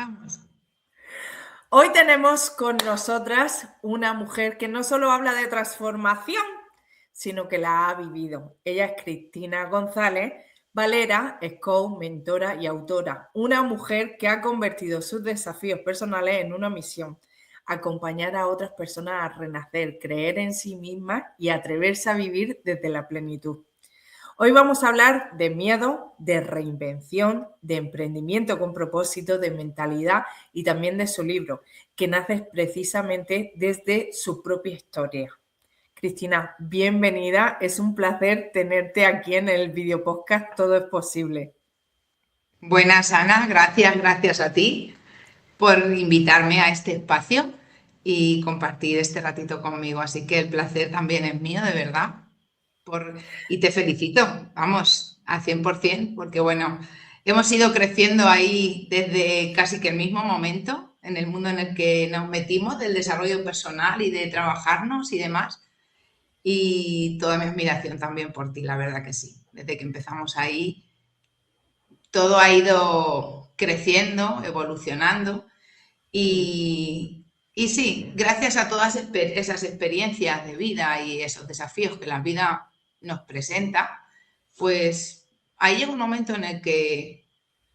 Vamos. Hoy tenemos con nosotras una mujer que no solo habla de transformación, sino que la ha vivido. Ella es Cristina González Valera, es coach, mentora y autora. Una mujer que ha convertido sus desafíos personales en una misión: acompañar a otras personas a renacer, creer en sí mismas y atreverse a vivir desde la plenitud. Hoy vamos a hablar de miedo, de reinvención, de emprendimiento con propósito, de mentalidad y también de su libro, que nace precisamente desde su propia historia. Cristina, bienvenida. Es un placer tenerte aquí en el video podcast Todo es Posible. Buenas, Ana. Gracias a ti por invitarme a este espacio y compartir este ratito conmigo. Así que el placer también es mío, de verdad. Y te felicito, vamos, al 100%, porque bueno, hemos ido creciendo ahí desde casi que el mismo momento, en el mundo en el que nos metimos, del desarrollo personal y de trabajarnos y demás. Y toda mi admiración también por ti, la verdad que sí. Desde que empezamos ahí, todo ha ido creciendo, evolucionando y sí, gracias a todas esas experiencias de vida y esos desafíos que la vida nos presenta, pues ahí llegó un momento en el que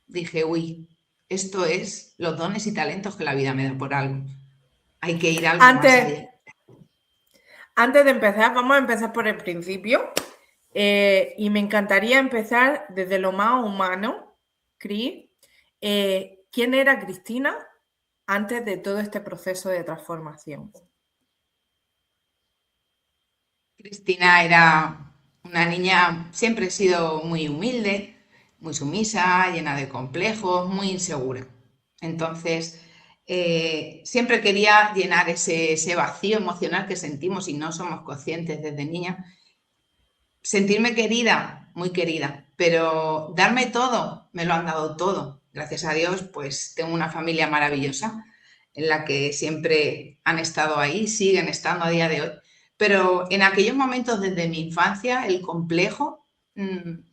dije, uy, esto es los dones y talentos que la vida me da por algo. Hay que ir algo más allá. Antes de empezar, vamos a empezar por el principio. Y me encantaría empezar desde lo más humano, Cris. ¿Quién era Cristina antes de todo este proceso de transformación? Cristina era una niña, siempre he sido muy humilde, muy sumisa, llena de complejos, muy insegura. Entonces, siempre quería llenar ese vacío emocional que sentimos y no somos conscientes desde niña. Sentirme querida, muy querida, pero darme todo, me lo han dado todo. Gracias a Dios, pues tengo una familia maravillosa en la que siempre han estado ahí, siguen estando a día de hoy. Pero en aquellos momentos desde mi infancia, el complejo,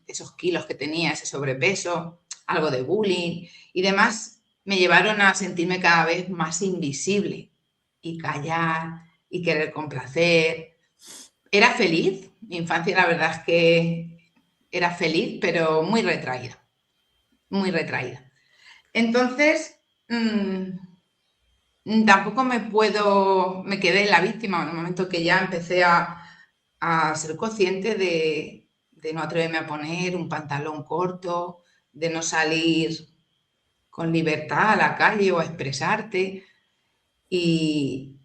esos kilos que tenía, ese sobrepeso, algo de bullying y demás, me llevaron a sentirme cada vez más invisible y callar y querer complacer. Era feliz, mi infancia la verdad es que era feliz, pero muy retraída, muy retraída. Entonces, tampoco me quedé en la víctima en el momento que ya empecé a ser consciente de no atreverme a poner un pantalón corto, de no salir con libertad a la calle o a expresarte. Y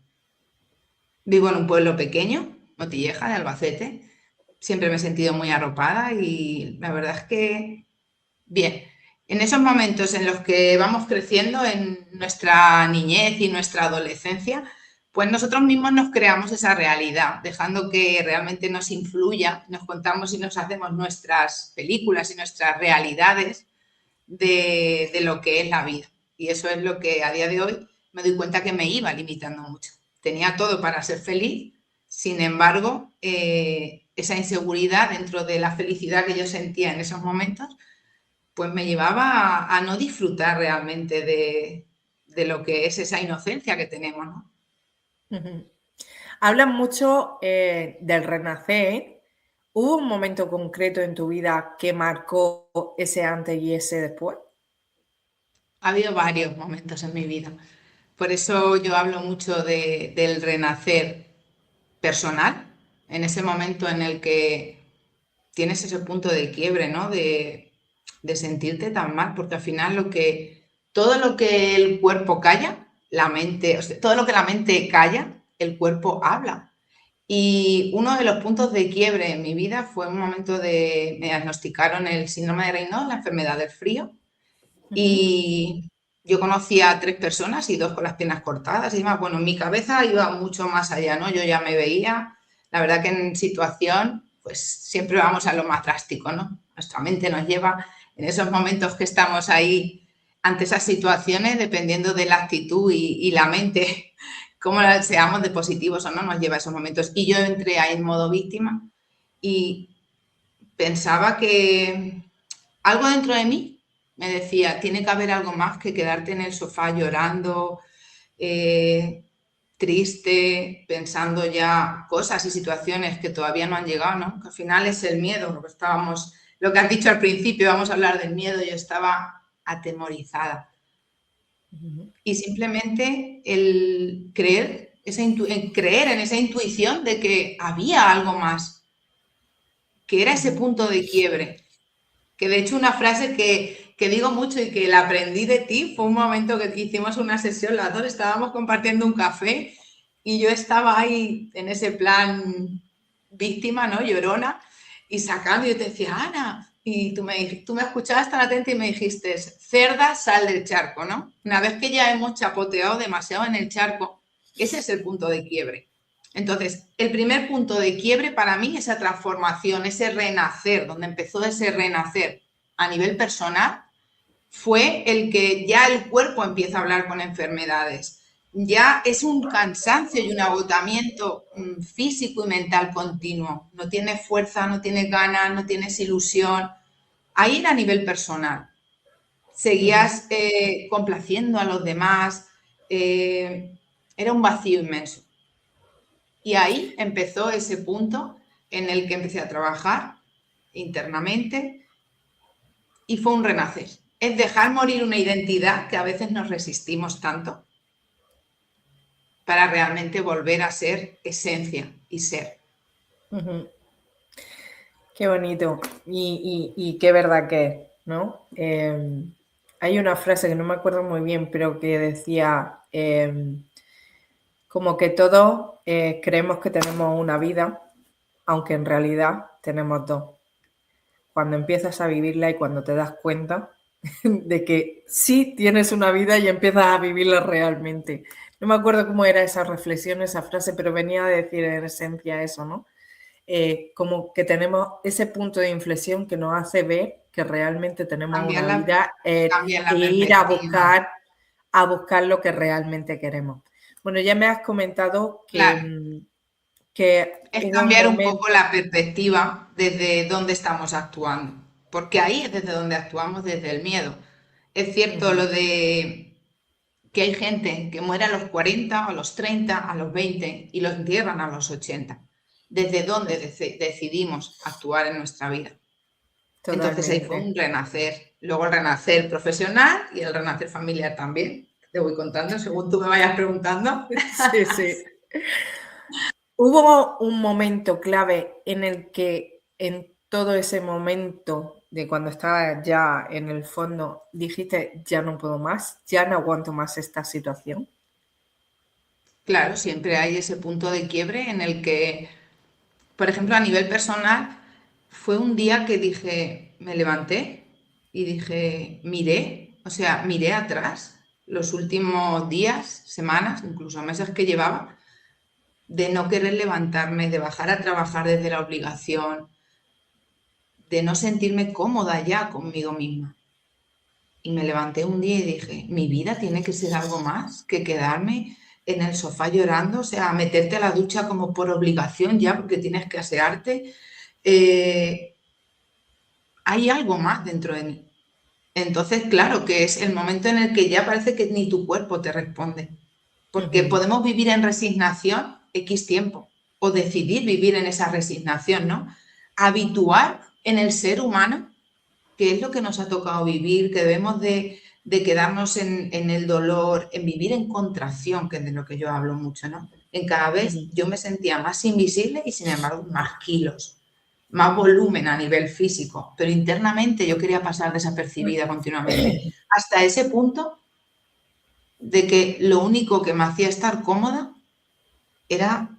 vivo en un pueblo pequeño, Motilleja, de Albacete. Siempre me he sentido muy arropada y la verdad es que, bien, en esos momentos en los que vamos creciendo en nuestra niñez y nuestra adolescencia, pues nosotros mismos nos creamos esa realidad, dejando que realmente nos influya, nos contamos y nos hacemos nuestras películas y nuestras realidades de lo que es la vida. Y eso es lo que a día de hoy me doy cuenta que me iba limitando mucho. Tenía todo para ser feliz, sin embargo, esa inseguridad dentro de la felicidad que yo sentía en esos momentos, pues me llevaba a no disfrutar realmente de lo que es esa inocencia que tenemos, ¿no? Hablan mucho del renacer. ¿Hubo un momento concreto en tu vida que marcó ese antes y ese después? Ha habido varios momentos en mi vida. Por eso yo hablo mucho del renacer personal, en ese momento en el que tienes ese punto de quiebre, ¿no? De sentirte tan mal, porque al final todo lo que el cuerpo calla, la mente, o sea, todo lo que la mente calla, el cuerpo habla. Y uno de los puntos de quiebre en mi vida fue un momento me diagnosticaron el síndrome de Raynaud, la enfermedad del frío, y yo conocía a 3 personas y 2 con las piernas cortadas y demás. Bueno, en mi cabeza iba mucho más allá, ¿no? Yo ya me veía, la verdad que en situación, pues siempre vamos a lo más drástico, ¿no? Nuestra mente nos lleva en esos momentos que estamos ahí ante esas situaciones, dependiendo de la actitud y la mente, cómo seamos de positivos o no, nos lleva a esos momentos. Y yo entré ahí en modo víctima y pensaba que algo dentro de mí Me decía, tiene que haber algo más que quedarte en el sofá llorando, triste, pensando ya cosas y situaciones que todavía no han llegado, ¿no? Que al final es el miedo, lo que has dicho al principio, vamos a hablar del miedo, yo estaba atemorizada. Y simplemente el creer, creer en esa intuición de que había algo más, que era ese punto de quiebre. Que de hecho una frase que digo mucho y que la aprendí de ti fue un momento que hicimos una sesión, las dos estábamos compartiendo un café y yo estaba ahí en ese plan víctima, ¿no? Llorona, y sacando, y yo te decía, Ana, y tú me escuchabas tan atenta y me dijiste, cerda, sal del charco, ¿no? Una vez que ya hemos chapoteado demasiado en el charco, ese es el punto de quiebre. Entonces, el primer punto de quiebre para mí, esa transformación, ese renacer, donde empezó ese renacer a nivel personal, fue el que ya el cuerpo empieza a hablar con enfermedades. Ya es un cansancio y un agotamiento físico y mental continuo. No tienes fuerza, no tienes ganas, no tienes ilusión. Ahí era a nivel personal. Seguías complaciendo a los demás. Era un vacío inmenso. Y ahí empezó ese punto en el que empecé a trabajar internamente y fue un renacer. Es dejar morir una identidad que a veces nos resistimos tanto para realmente volver a ser esencia y ser. Qué bonito y qué verdad que es, ¿no? Hay una frase que no me acuerdo muy bien, pero que decía como que todos creemos que tenemos una vida, aunque en realidad tenemos dos. Cuando empiezas a vivirla y cuando te das cuenta de que sí tienes una vida y empiezas a vivirla realmente. No me acuerdo cómo era esa reflexión, esa frase, pero venía a decir en esencia eso, ¿no? Como que tenemos ese punto de inflexión que nos hace ver que realmente tenemos una vida e ir a buscar lo que realmente queremos. Bueno, ya me has comentado que... Claro. Que es cambiar un poco la perspectiva desde donde estamos actuando, porque ahí es desde donde actuamos, desde el miedo. Es cierto lo de que hay gente que muere a los 40, a los 30, a los 20 y los entierran a los 80. ¿Desde dónde decidimos actuar en nuestra vida? Totalmente. Entonces ahí fue un renacer. Luego el renacer profesional y el renacer familiar también. Te voy contando según tú me vayas preguntando. Sí, sí. ¿Hubo un momento clave en el que en todo ese momento de cuando estabas ya en el fondo dijiste, ya no puedo más, ya no aguanto más esta situación? Claro, siempre hay ese punto de quiebre en el que, por ejemplo, a nivel personal, fue un día que dije, me levanté y dije, miré atrás los últimos días, semanas, incluso meses que llevaba, de no querer levantarme, de bajar a trabajar desde la obligación, de no sentirme cómoda ya conmigo misma. Y me levanté un día y dije, mi vida tiene que ser algo más que quedarme en el sofá llorando, o sea, meterte a la ducha como por obligación ya porque tienes que asearte. Hay algo más dentro de mí. Entonces, claro, que es el momento en el que ya parece que ni tu cuerpo te responde. Porque podemos vivir en resignación X tiempo o decidir vivir en esa resignación, ¿no? Habituar en el ser humano, que es lo que nos ha tocado vivir, que debemos de quedarnos en el dolor, en vivir en contracción, que es de lo que yo hablo mucho, ¿no? En cada vez yo me sentía más invisible y sin embargo más kilos, más volumen a nivel físico, pero internamente yo quería pasar desapercibida continuamente, hasta ese punto de que lo único que me hacía estar cómoda era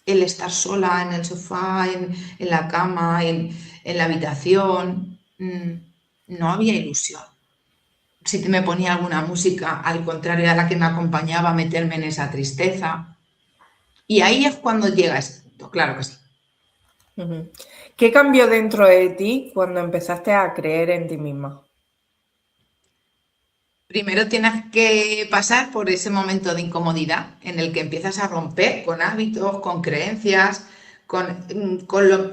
el estar sola en el sofá, en la cama, en la habitación. No había ilusión. Si me ponía alguna música, al contrario, era la que me acompañaba a meterme en esa tristeza. Y ahí es cuando llega ese punto, claro que sí. ¿Qué cambió dentro de ti cuando empezaste a creer en ti misma? Primero tienes que pasar por ese momento de incomodidad en el que empiezas a romper con hábitos, con creencias, con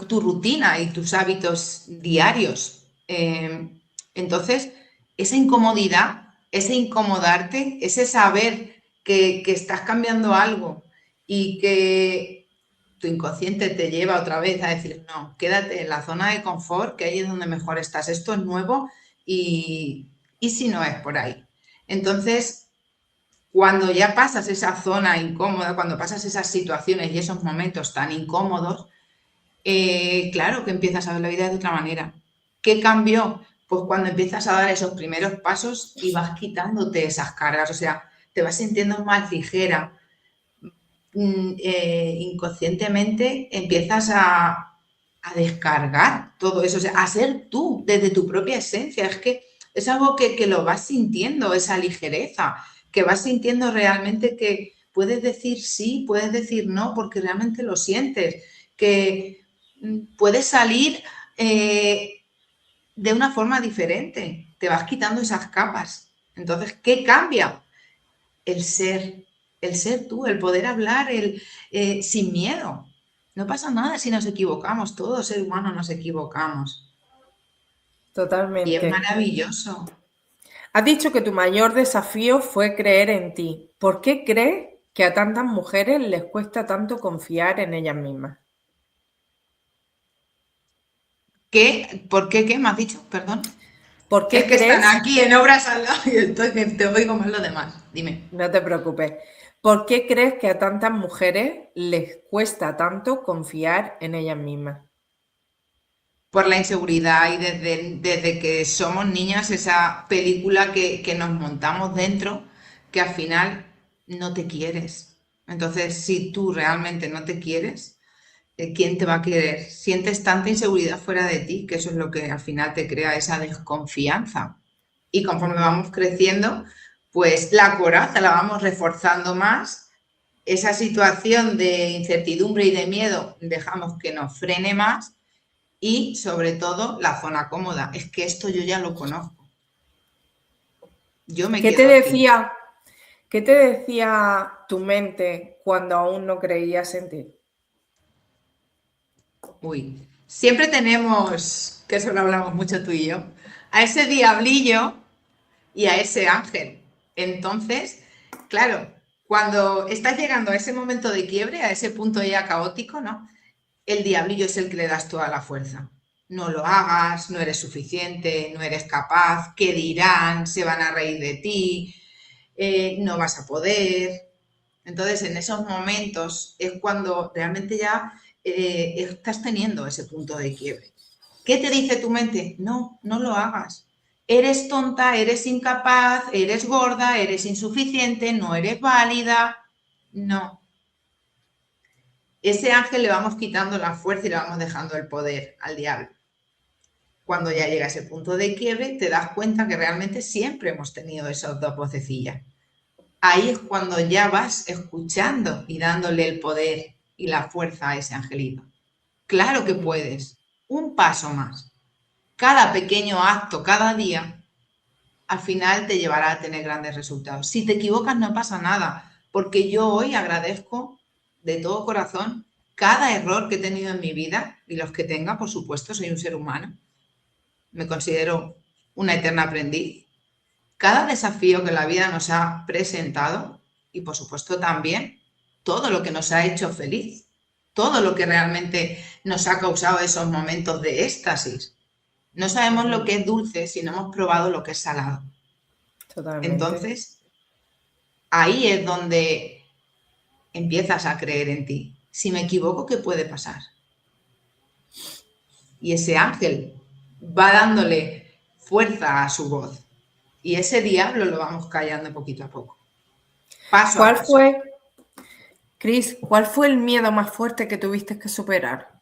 tu rutina y tus hábitos diarios. Entonces, esa incomodidad, ese incomodarte, ese saber que estás cambiando algo y que tu inconsciente te lleva otra vez a decir, no, quédate en la zona de confort, que ahí es donde mejor estás. Esto es nuevo y si no es por ahí. Entonces, cuando ya pasas esa zona incómoda, cuando pasas esas situaciones y esos momentos tan incómodos, claro que empiezas a ver la vida de otra manera. ¿Qué cambió? Pues cuando empiezas a dar esos primeros pasos y vas quitándote esas cargas, o sea, te vas sintiendo más ligera. Inconscientemente empiezas a descargar todo eso, o sea, a ser tú desde tu propia esencia. Es que es algo que lo vas sintiendo, esa ligereza, que vas sintiendo realmente que puedes decir sí, puedes decir no, porque realmente lo sientes, que puedes salir de una forma diferente, te vas quitando esas capas. Entonces, ¿qué cambia? El ser, el ser tú, el poder hablar sin miedo. No pasa nada si nos equivocamos, todos ser humanos nos equivocamos. Y es Totalmente. maravilloso. Has dicho que tu mayor desafío fue creer en ti. ¿Por qué crees que a tantas mujeres les cuesta tanto confiar en ellas mismas? ¿Qué? ¿Por qué? ¿Qué me has dicho? Perdón. ¿Por Es qué que están crees? aquí en obras al lado y estoy que te oigo más lo demás. Dime. No te preocupes. ¿Por qué crees que a tantas mujeres les cuesta tanto confiar en ellas mismas? Por la inseguridad y desde que somos niñas, esa película que nos montamos dentro, que al final no te quieres. Entonces, si tú realmente no te quieres, ¿quién te va a querer? Sientes tanta inseguridad fuera de ti, que eso es lo que al final te crea esa desconfianza. Y conforme Ujú. vamos creciendo, pues la coraza la vamos reforzando más. Esa situación de incertidumbre y de miedo dejamos que nos frene más y sobre todo la zona cómoda. Es que esto yo ya lo conozco. Yo me ¿Qué te quedo aquí. decía, qué te decía tu mente cuando aún no creías en ti? Uy, siempre tenemos, que eso lo hablamos mucho tú y yo, a ese diablillo y a ese ángel. Entonces, claro, cuando estás llegando a ese momento de quiebre, a ese punto ya caótico, ¿no? El diablillo es el que le das toda la fuerza. No lo hagas, no eres suficiente, no eres capaz, ¿qué dirán? Se van a reír de ti, no vas a poder. Entonces, en esos momentos es cuando realmente ya estás teniendo ese punto de quiebre. ¿Qué te dice tu mente? No, no lo hagas. Eres tonta, eres incapaz, eres gorda, eres insuficiente, no eres válida. No. Ese ángel le vamos quitando la fuerza y le vamos dejando el poder al diablo. Cuando ya llega a ese punto de quiebre, te das cuenta que realmente siempre hemos tenido esas dos vocecillas. Ahí es cuando ya vas escuchando y dándole el poder y la fuerza a ese angelito. Claro que Ujú. puedes. Un paso más. Cada pequeño acto, cada día, al final te llevará a tener grandes resultados. Si te equivocas no pasa nada, porque yo hoy agradezco de todo corazón cada error que he tenido en mi vida y los que tenga, por supuesto, soy un ser humano. Me considero una eterna aprendiz. Cada desafío que la vida nos ha presentado y, por supuesto, también todo lo que nos ha hecho feliz, todo lo que realmente nos ha causado esos momentos de éxtasis. No sabemos lo Ujú. que es dulce si no hemos probado lo que es salado. Totalmente. Entonces, ahí es donde empiezas a creer en ti. Si me equivoco, ¿qué puede pasar? Y ese ángel va dándole fuerza a su voz. Y ese diablo lo vamos callando poquito a poco, paso a ¿Cuál paso. fue, Cris, cuál fue el miedo más fuerte que tuviste que superar?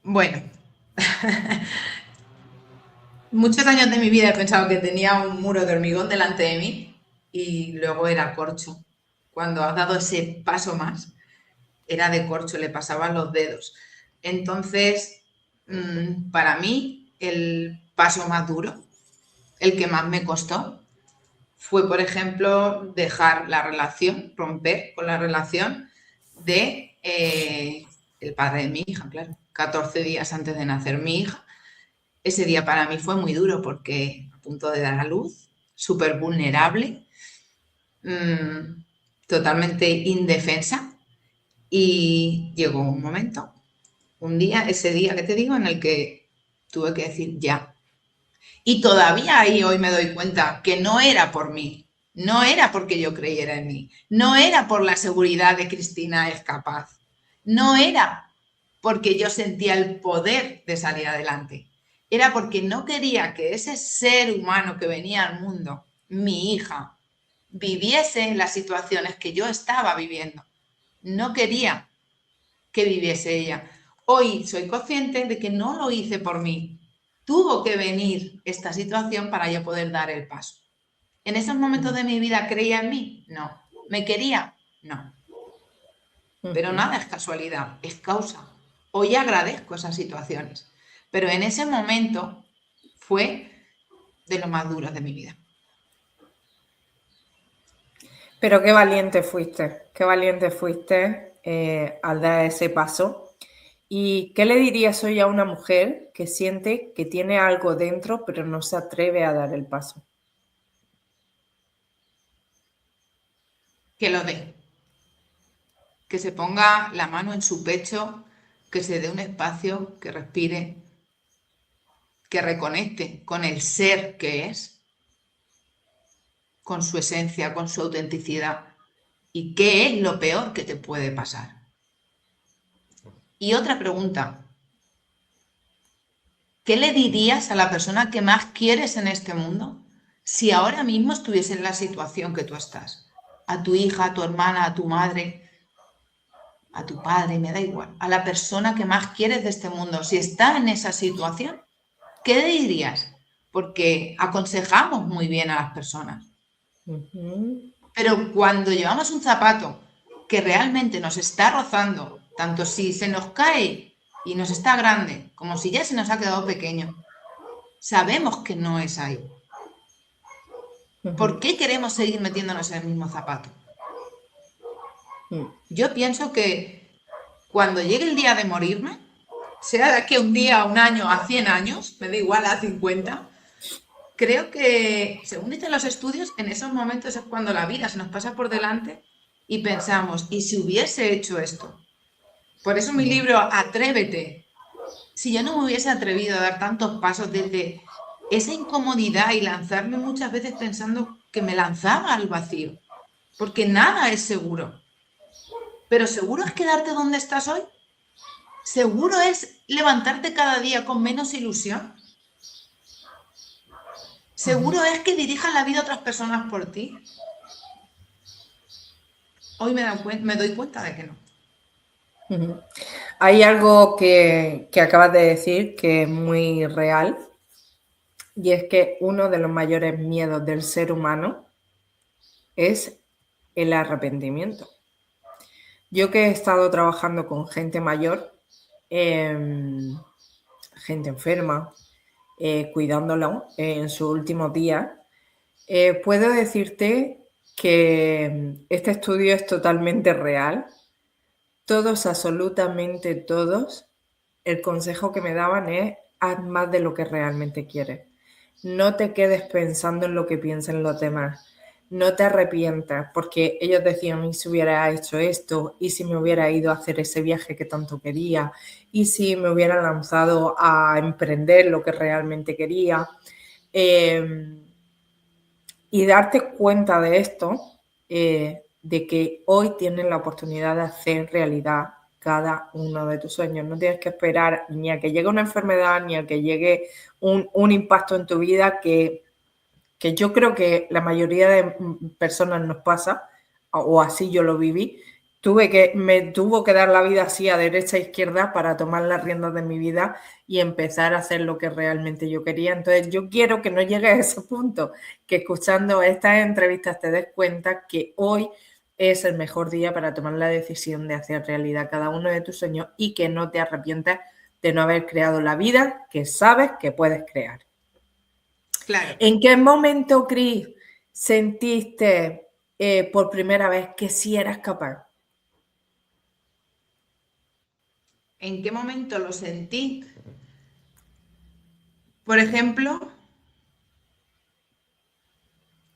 Bueno, muchos años de mi vida he pensado que tenía un muro de hormigón delante de mí y luego era corcho. Cuando has dado ese paso más, era de corcho, le pasaban los dedos. Entonces, para mí, el paso más duro, el que más me costó, fue, por ejemplo, dejar la relación, romper con la relación de el padre de mi hija, claro. 14 días antes de nacer mi hija, Ese día para mí fue muy duro porque a punto de dar a luz, súper vulnerable, totalmente indefensa, y llegó un momento, un día, ese día que te digo, en el que tuve que decir ya. Y todavía ahí hoy me doy cuenta que no era por mí, no era porque yo creyera en mí, no era por la seguridad de Cristina es capaz, no era porque yo sentía el poder de salir adelante, era porque no quería que ese ser humano que venía al mundo, mi hija, viviese las situaciones que yo estaba viviendo. No quería que viviese ella. Hoy soy consciente de que no lo hice por mí. Tuvo que venir esta situación para yo poder dar el paso. ¿En esos momentos de mi vida creía en mí? No. ¿Me quería? No. Pero nada es casualidad, es causa. Hoy agradezco esas situaciones. Pero en ese momento fue de lo más duro de mi vida. Pero qué valiente fuiste al dar ese paso. ¿Y qué le dirías hoy a una mujer que siente que tiene algo dentro pero no se atreve a dar el paso? Que lo dé. Que se ponga la mano en su pecho, que se dé un espacio, que respire, que reconecte con el ser que es, con su esencia, con su autenticidad. ¿Y qué es lo peor que te puede pasar? Y otra pregunta, ¿qué le dirías a la persona que más quieres en este mundo si ahora mismo estuviese en la situación que tú estás? A tu hija, a tu hermana, a tu madre, a tu padre, me da igual, a la persona que más quieres de este mundo, si está en esa situación, ¿qué le dirías? Porque aconsejamos muy bien a las personas. Pero cuando llevamos un zapato que realmente nos está rozando, tanto si se nos cae y nos está grande, como si ya se nos ha quedado pequeño, sabemos que no es ahí. ¿Por qué queremos seguir metiéndonos en el mismo zapato? Yo pienso que cuando llegue el día de morirme, sea de aquí a un día, a un año, a 100 años, me da igual, a 50, creo que, según dicen los estudios, en esos momentos es cuando la vida se nos pasa por delante y pensamos, ¿y si hubiese hecho esto? Por eso mi libro, Atrévete. Si yo no me hubiese atrevido a dar tantos pasos desde esa incomodidad y lanzarme muchas veces pensando que me lanzaba al vacío, porque nada es seguro. Pero ¿seguro es quedarte donde estás hoy? ¿Seguro es levantarte cada día con menos ilusión? ¿Seguro es que dirijas la vida a otras personas por ti? Hoy me doy cuenta de que no. Hay algo que acabas de decir que es muy real, y es que uno de los mayores miedos del ser humano es el arrepentimiento. Yo que he estado trabajando con gente mayor, gente enferma, cuidándolo en sus últimos días, puedo decirte que este estudio es totalmente real. Todos, absolutamente todos, el consejo que me daban es: haz más de lo que realmente quieres. No te quedes pensando en lo que piensen los demás. No te arrepientas, porque ellos decían: ¿y si hubiera hecho esto? ¿Y si me hubiera ido a hacer ese viaje que tanto quería? ¿Y si me hubiera lanzado a emprender lo que realmente quería? Y darte cuenta de esto, de que hoy tienes la oportunidad de hacer realidad cada uno de tus sueños. No tienes que esperar ni a que llegue una enfermedad, ni a que llegue un impacto en tu vida que yo creo que la mayoría de personas nos pasa, o así yo lo viví. Me tuvo que dar la vida así a derecha e izquierda para tomar las riendas de mi vida y empezar a hacer lo que realmente yo quería. Entonces yo quiero que no llegue a ese punto, que escuchando estas entrevistas te des cuenta que hoy es el mejor día para tomar la decisión de hacer realidad cada uno de tus sueños y que no te arrepientas de no haber creado la vida que sabes que puedes crear. Claro. ¿En qué momento, Cris, sentiste por primera vez que sí eras capaz? ¿En qué momento lo sentí? Por ejemplo,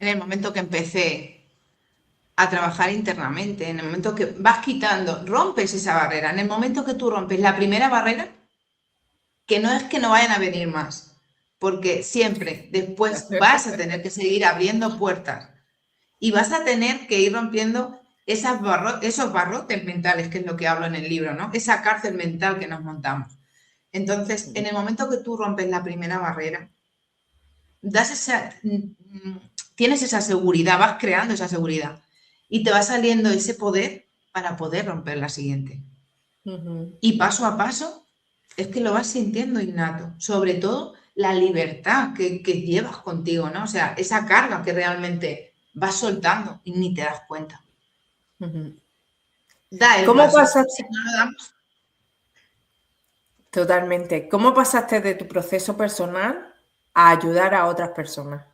en el momento que empecé a trabajar internamente, en el momento que vas quitando, rompes esa barrera, en el momento que tú rompes la primera barrera, que no es que no vayan a venir más, porque siempre después vas a tener que seguir abriendo puertas y vas a tener que ir rompiendo esos barrotes mentales, que es lo que hablo en el libro, ¿no? Esa cárcel mental que nos montamos. Entonces, en el momento que tú rompes la primera barrera, tienes esa seguridad, vas creando esa seguridad y te va saliendo ese poder para poder romper la siguiente. Y paso a paso es que lo vas sintiendo innato, sobre todo la libertad que llevas contigo, ¿no? O sea, esa carga que realmente vas soltando y ni te das cuenta. Da el ¿Cómo paso. pasaste? Si no lo damos. Totalmente. ¿Cómo pasaste de tu proceso personal a ayudar a otras personas?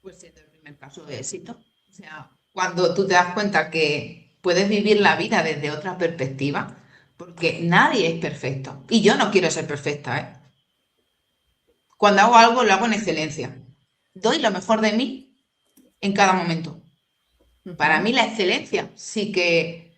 Pues siendo el primer caso de éxito. O sea, cuando tú te das cuenta que puedes vivir la vida desde otra perspectiva, porque nadie es perfecto. Y yo no quiero ser perfecta, ¿eh? Cuando hago algo, lo hago en excelencia. Doy lo mejor de mí en cada momento. Para mí la excelencia sí que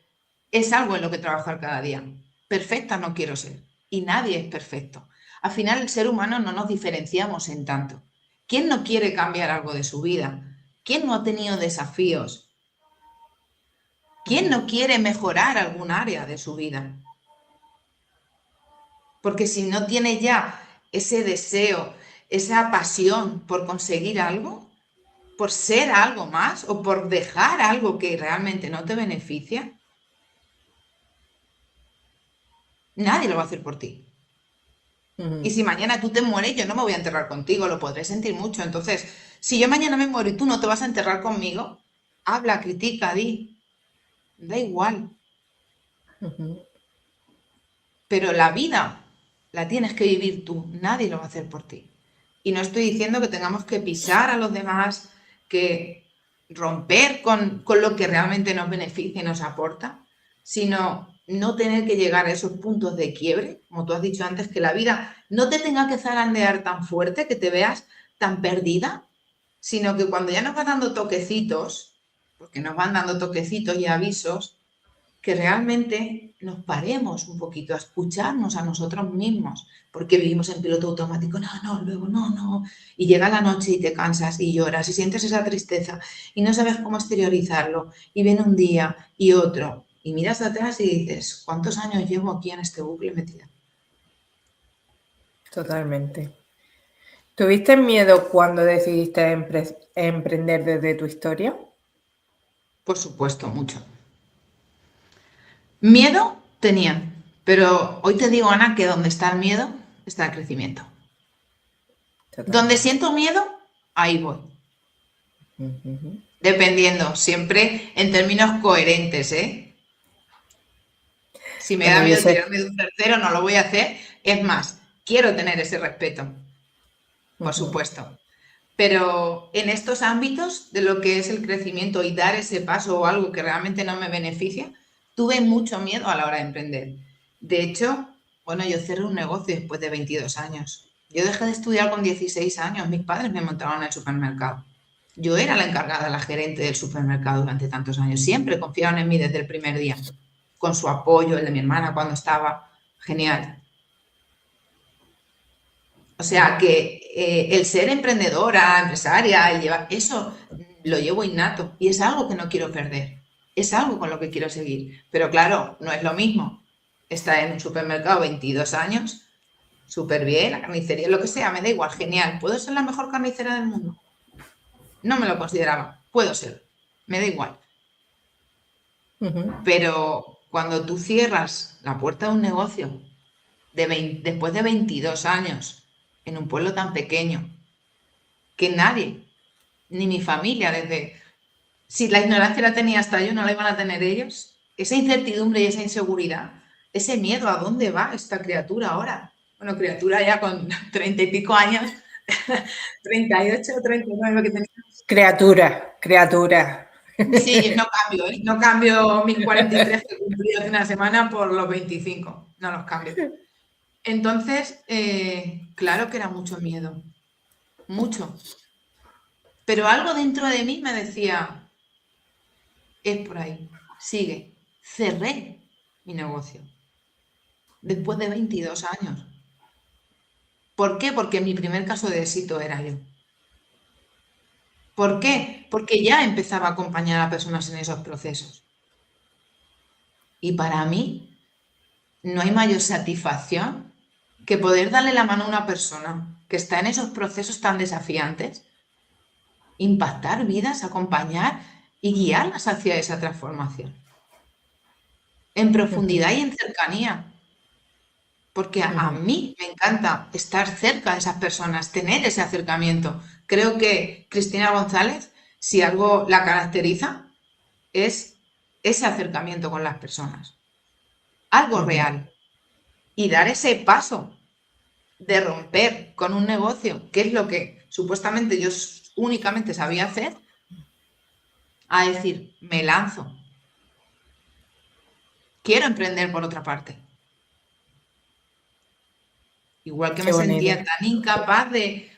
es algo en lo que trabajar cada día. Perfecta no quiero ser. Y nadie es perfecto. Al final, el ser humano no nos diferenciamos en tanto. ¿Quién no quiere cambiar algo de su vida? ¿Quién no ha tenido desafíos? ¿Quién no quiere mejorar algún área de su vida? Porque si no tiene ya ese deseo, esa pasión por conseguir algo, por ser algo más o por dejar algo que realmente no te beneficia, nadie lo va a hacer por ti. Y si mañana tú te mueres, yo no me voy a enterrar contigo, lo podré sentir mucho. Entonces, si yo mañana me muero y tú no te vas a enterrar conmigo, habla, critica, di. Da igual. Pero la vida la tienes que vivir tú, nadie lo va a hacer por ti. Y no estoy diciendo que tengamos que pisar a los demás, que romper con lo que realmente nos beneficia y nos aporta, sino no tener que llegar a esos puntos de quiebre, como tú has dicho antes, que la vida no te tenga que zarandear tan fuerte, que te veas tan perdida, sino que cuando ya nos van dando toquecitos, porque nos van dando toquecitos y avisos, que realmente nos paremos un poquito a escucharnos a nosotros mismos, porque vivimos en piloto automático, luego no, y llega la noche y te cansas y lloras y sientes esa tristeza y no sabes cómo exteriorizarlo, y viene un día y otro, y miras atrás y dices, ¿cuántos años llevo aquí en este bucle metida? Totalmente. ¿Tuviste miedo cuando decidiste emprender desde tu historia? Por supuesto, mucho. Miedo tenía, pero hoy te digo, Ana, que donde está el miedo está el crecimiento. Totalmente. Donde siento miedo, ahí voy. Dependiendo, siempre en términos coherentes, ¿eh? Si me da miedo tirarme de un tercero, no lo voy a hacer. Es más, quiero tener ese respeto, por supuesto. Pero en estos ámbitos de lo que es el crecimiento y dar ese paso o algo que realmente no me beneficia, tuve mucho miedo a la hora de emprender. De hecho, bueno, yo cerré un negocio después de 22 años. Yo dejé de estudiar con 16 años. Mis padres me montaban en el supermercado. Yo era la encargada, la gerente del supermercado durante tantos años. Siempre confiaron en mí desde el primer día, con su apoyo, el de mi hermana cuando estaba. Genial. O sea que el ser emprendedora, empresaria, el llevar eso lo llevo innato y es algo que no quiero perder. Es algo con lo que quiero seguir. Pero claro, no es lo mismo estar en un supermercado 22 años, súper bien, la carnicería, lo que sea, me da igual, genial. ¿Puedo ser la mejor carnicera del mundo? No me lo consideraba. Puedo ser. Me da igual. Pero cuando tú cierras la puerta de un negocio después de 22 años en un pueblo tan pequeño, que nadie, ni mi familia, si la ignorancia la tenía hasta yo, no la iban a tener ellos, esa incertidumbre y esa inseguridad, ese miedo a dónde va esta criatura ahora. Bueno, criatura ya con 30 y pico años, 38 o 39 que tenía. Criatura. Sí, no cambio, ¿eh? No cambio mis 43 que cumplí hace una semana por los 25, no los cambio. Entonces, claro que era mucho miedo, mucho. Pero algo dentro de mí me decía, es por ahí, sigue. Cerré mi negocio después de 22 años. ¿Por qué? Porque mi primer caso de éxito era yo. ¿Por qué? Porque ya empezaba a acompañar a personas en esos procesos. Y para mí no hay mayor satisfacción que poder darle la mano a una persona que está en esos procesos tan desafiantes, impactar vidas, acompañar y guiarlas hacia esa transformación, en profundidad y en cercanía. Porque a mí me encanta estar cerca de esas personas, tener ese acercamiento. Creo que Cristina González, si algo la caracteriza, es ese acercamiento con las personas, algo real, y dar ese paso de romper con un negocio, que es lo que supuestamente yo únicamente sabía hacer, a decir, me lanzo, quiero emprender por otra parte. Igual que Qué me bonito. sentía tan incapaz de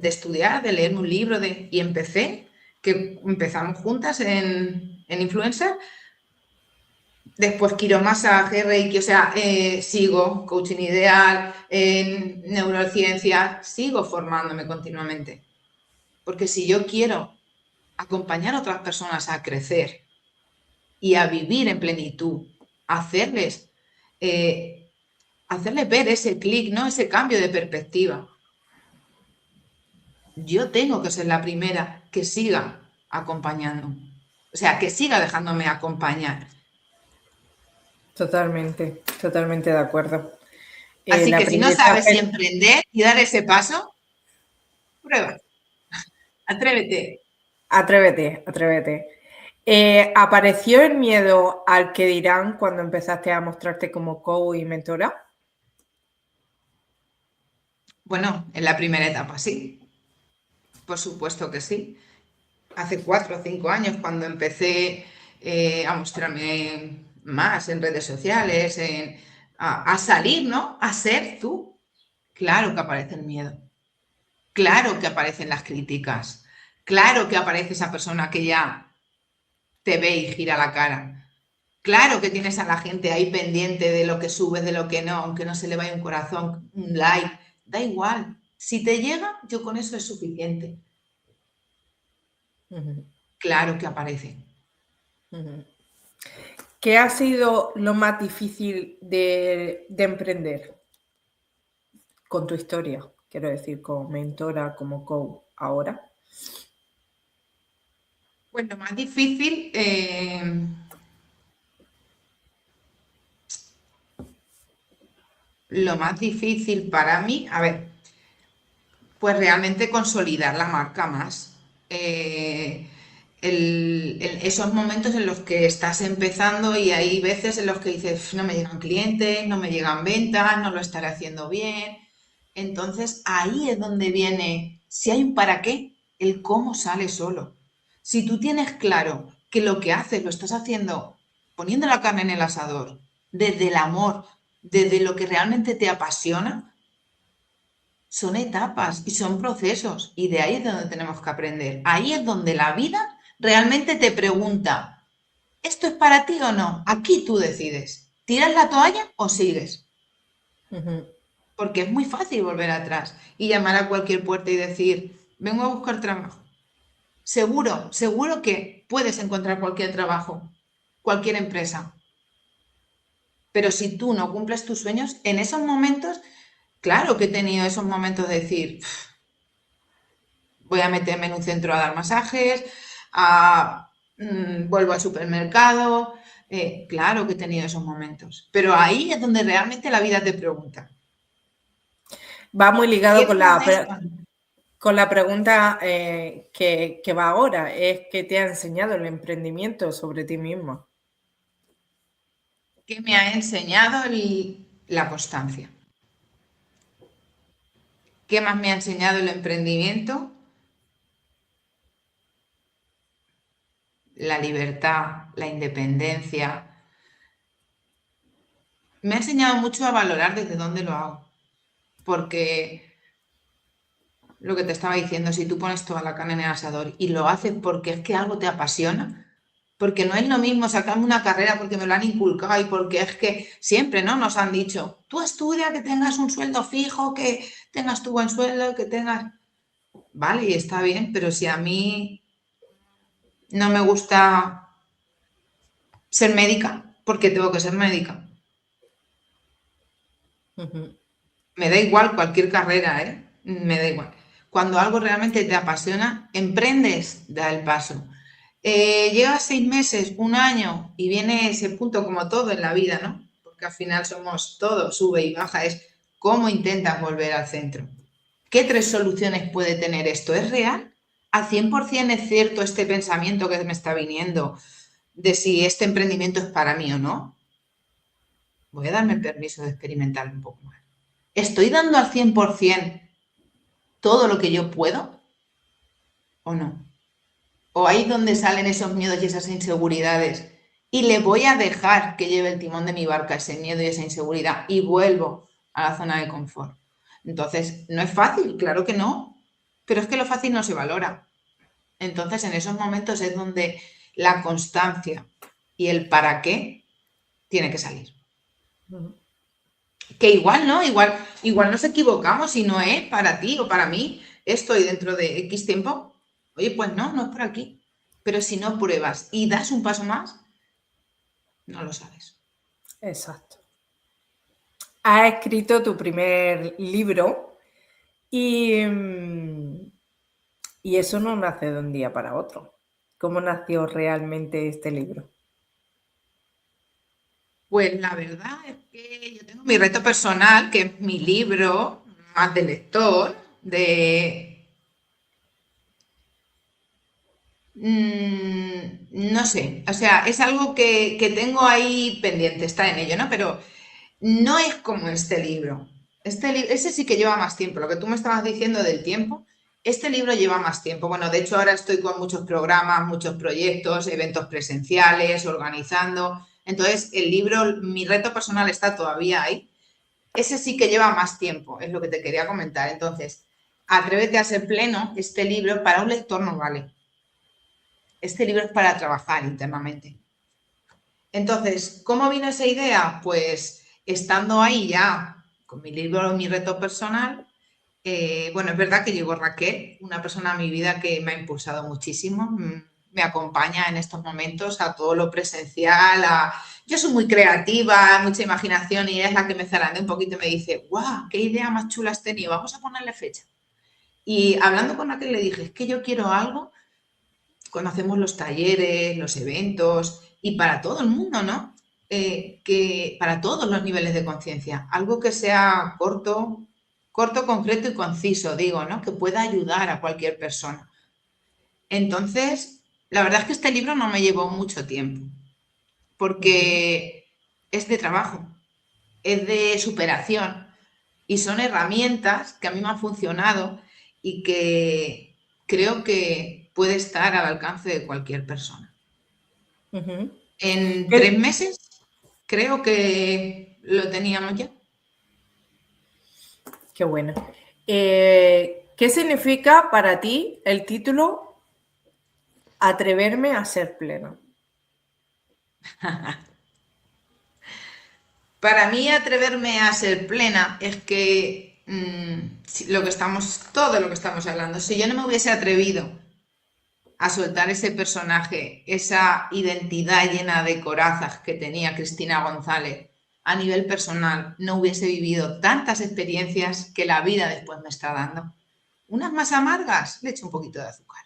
estudiar, de leer un libro, y empecé, que empezamos juntas en Influencer, después quiromasaje, Reiki, o sea, sigo coaching ideal, en neurociencia, sigo formándome continuamente. Porque si yo quiero acompañar a otras personas a crecer y a vivir en plenitud, hacerles, eh, hacerles ver ese clic, ¿no? Ese cambio de perspectiva. Yo tengo que ser la primera que siga acompañando. O sea, que siga dejándome acompañar. Totalmente, totalmente de acuerdo. El Así que si no sabes si aprendizaje, emprender y dar ese paso, prueba, atrévete. atrévete, atrévete. ¿Apareció el miedo al que dirán cuando empezaste a mostrarte como coach y mentora? Bueno, en la primera etapa sí, por supuesto que sí. Hace 4 o 5 años, cuando empecé a mostrarme más en redes sociales, a salir, ¿no? A ser tú. Claro que aparece el miedo. Claro que aparecen las críticas. Claro que aparece esa persona que ya te ve y gira la cara. Claro que tienes a la gente ahí pendiente de lo que subes, de lo que no, aunque no se le vaya un corazón, un like. Da igual. Si te llega, yo con eso es suficiente. Ujú, Claro que aparecen. ujú. ¿Qué ha sido lo más difícil de emprender con tu historia? Quiero decir, como mentora, como coach ahora. Pues lo más difícil para mí, a ver, pues realmente consolidar la marca más. Eh, esos momentos en los que estás empezando y hay veces en los que dices, no me llegan clientes, no me llegan ventas, no lo estaré haciendo bien. Entonces ahí es donde viene, si hay un para qué, el cómo sale solo. Si tú tienes claro que lo que haces lo estás haciendo poniendo la carne en el asador, desde el amor, desde lo que realmente te apasiona, son etapas y son procesos y de ahí es de donde tenemos que aprender. Ahí es donde la vida realmente te pregunta, ¿esto es para ti o no? Aquí tú decides. ¿Tiras la toalla o sigues? Ujú, Porque es muy fácil volver atrás y llamar a cualquier puerta y decir, vengo a buscar trabajo. Seguro, seguro que puedes encontrar cualquier trabajo, cualquier empresa. Pero si tú no cumples tus sueños, en esos momentos, claro que he tenido esos momentos de decir, voy a meterme en un centro a dar masajes, vuelvo al supermercado. Claro que he tenido esos momentos, pero ahí es donde realmente la vida te pregunta, va muy ligado ¿quieres más de esto? con la pregunta que va ahora. Es ¿qué te ha enseñado el emprendimiento sobre ti mismo? ¿Qué me ha enseñado la constancia? ¿Qué más me ha enseñado el emprendimiento? La libertad, la independencia. me ha enseñado mucho a valorar desde dónde lo hago. Porque lo que te estaba diciendo, si tú pones toda la carne en el asador y lo haces porque es que algo te apasiona, porque no es lo mismo sacarme una carrera porque me lo han inculcado y porque es que siempre, ¿no? Nos han dicho, tú estudia, que tengas un sueldo fijo, que tengas tu buen sueldo, que tengas... Vale, y está bien, pero si a mí no me gusta ser médica, porque tengo que ser médica. Me da igual cualquier carrera, ¿eh? Me da igual. Cuando algo realmente te apasiona, emprendes, da el paso. Llevas 6 meses, un año y viene ese punto como todo en la vida, ¿no? Porque al final somos todo, sube y baja, es cómo intentas volver al centro. ¿Qué 3 soluciones puede tener esto? ¿Es real? ¿Al 100% es cierto este pensamiento que me está viniendo de si este emprendimiento es para mí o no? Voy a darme el permiso de experimentar un poco más. ¿Estoy dando al 100% todo lo que yo puedo o no? ¿O ahí es donde salen esos miedos y esas inseguridades? Y le voy a dejar que lleve el timón de mi barca ese miedo y esa inseguridad y vuelvo a la zona de confort. Entonces, no es fácil, claro que no, pero es que lo fácil no se valora. Entonces, en esos momentos es donde la constancia y el para qué tiene que salir. Que igual, ¿no? Igual nos equivocamos y no es para ti o para mí esto y dentro de X tiempo. Oye, pues no es por aquí. Pero si no pruebas y das un paso más, no lo sabes. Exacto. Has escrito tu primer libro y eso no nace de un día para otro. ¿Cómo nació realmente este libro? Pues la verdad es que yo tengo mi reto personal, que es mi libro más de lector, no sé, o sea, es algo que tengo ahí pendiente, está en ello, ¿no? Pero no es como este libro. Ese sí que lleva más tiempo. Lo que tú me estabas diciendo del tiempo, este libro lleva más tiempo. Bueno, de hecho ahora estoy con muchos programas, muchos proyectos, eventos presenciales, organizando. Entonces, el libro, mi reto personal está todavía ahí. Ese sí que lleva más tiempo, es lo que te quería comentar. Entonces, Atrévete a ser pleno, este libro para un lector no vale. Este libro es para trabajar internamente. Entonces, ¿cómo vino esa idea? Pues estando ahí ya con mi libro, mi reto personal, bueno, es verdad que llegó Raquel, una persona en mi vida que me ha impulsado muchísimo, me acompaña en estos momentos a todo lo presencial, yo soy muy creativa, mucha imaginación y ella es la que me zarandea un poquito y me dice, ¡guau! ¡Qué idea más chula has tenido! Vamos a ponerle fecha. Y hablando con Raquel le dije, es que yo quiero algo cuando hacemos los talleres, los eventos y para todo el mundo, ¿no? Que para todos los niveles de conciencia, algo que sea corto, concreto y conciso, digo, ¿no? Que pueda ayudar a cualquier persona. Entonces, la verdad es que este libro no me llevó mucho tiempo, porque es de trabajo, es de superación y son herramientas que a mí me han funcionado y que creo que puede estar al alcance de cualquier persona. En 3 meses creo que lo teníamos ya. Qué bueno. ¿Qué significa para ti el título Atreverme a ser pleno? Para mí atreverme a ser plena es que todo lo que estamos hablando, si yo no me hubiese atrevido a soltar ese personaje, esa identidad llena de corazas que tenía Cristina González a nivel personal, no hubiese vivido tantas experiencias que la vida después me está dando. Unas más amargas, le echo un poquito de azúcar.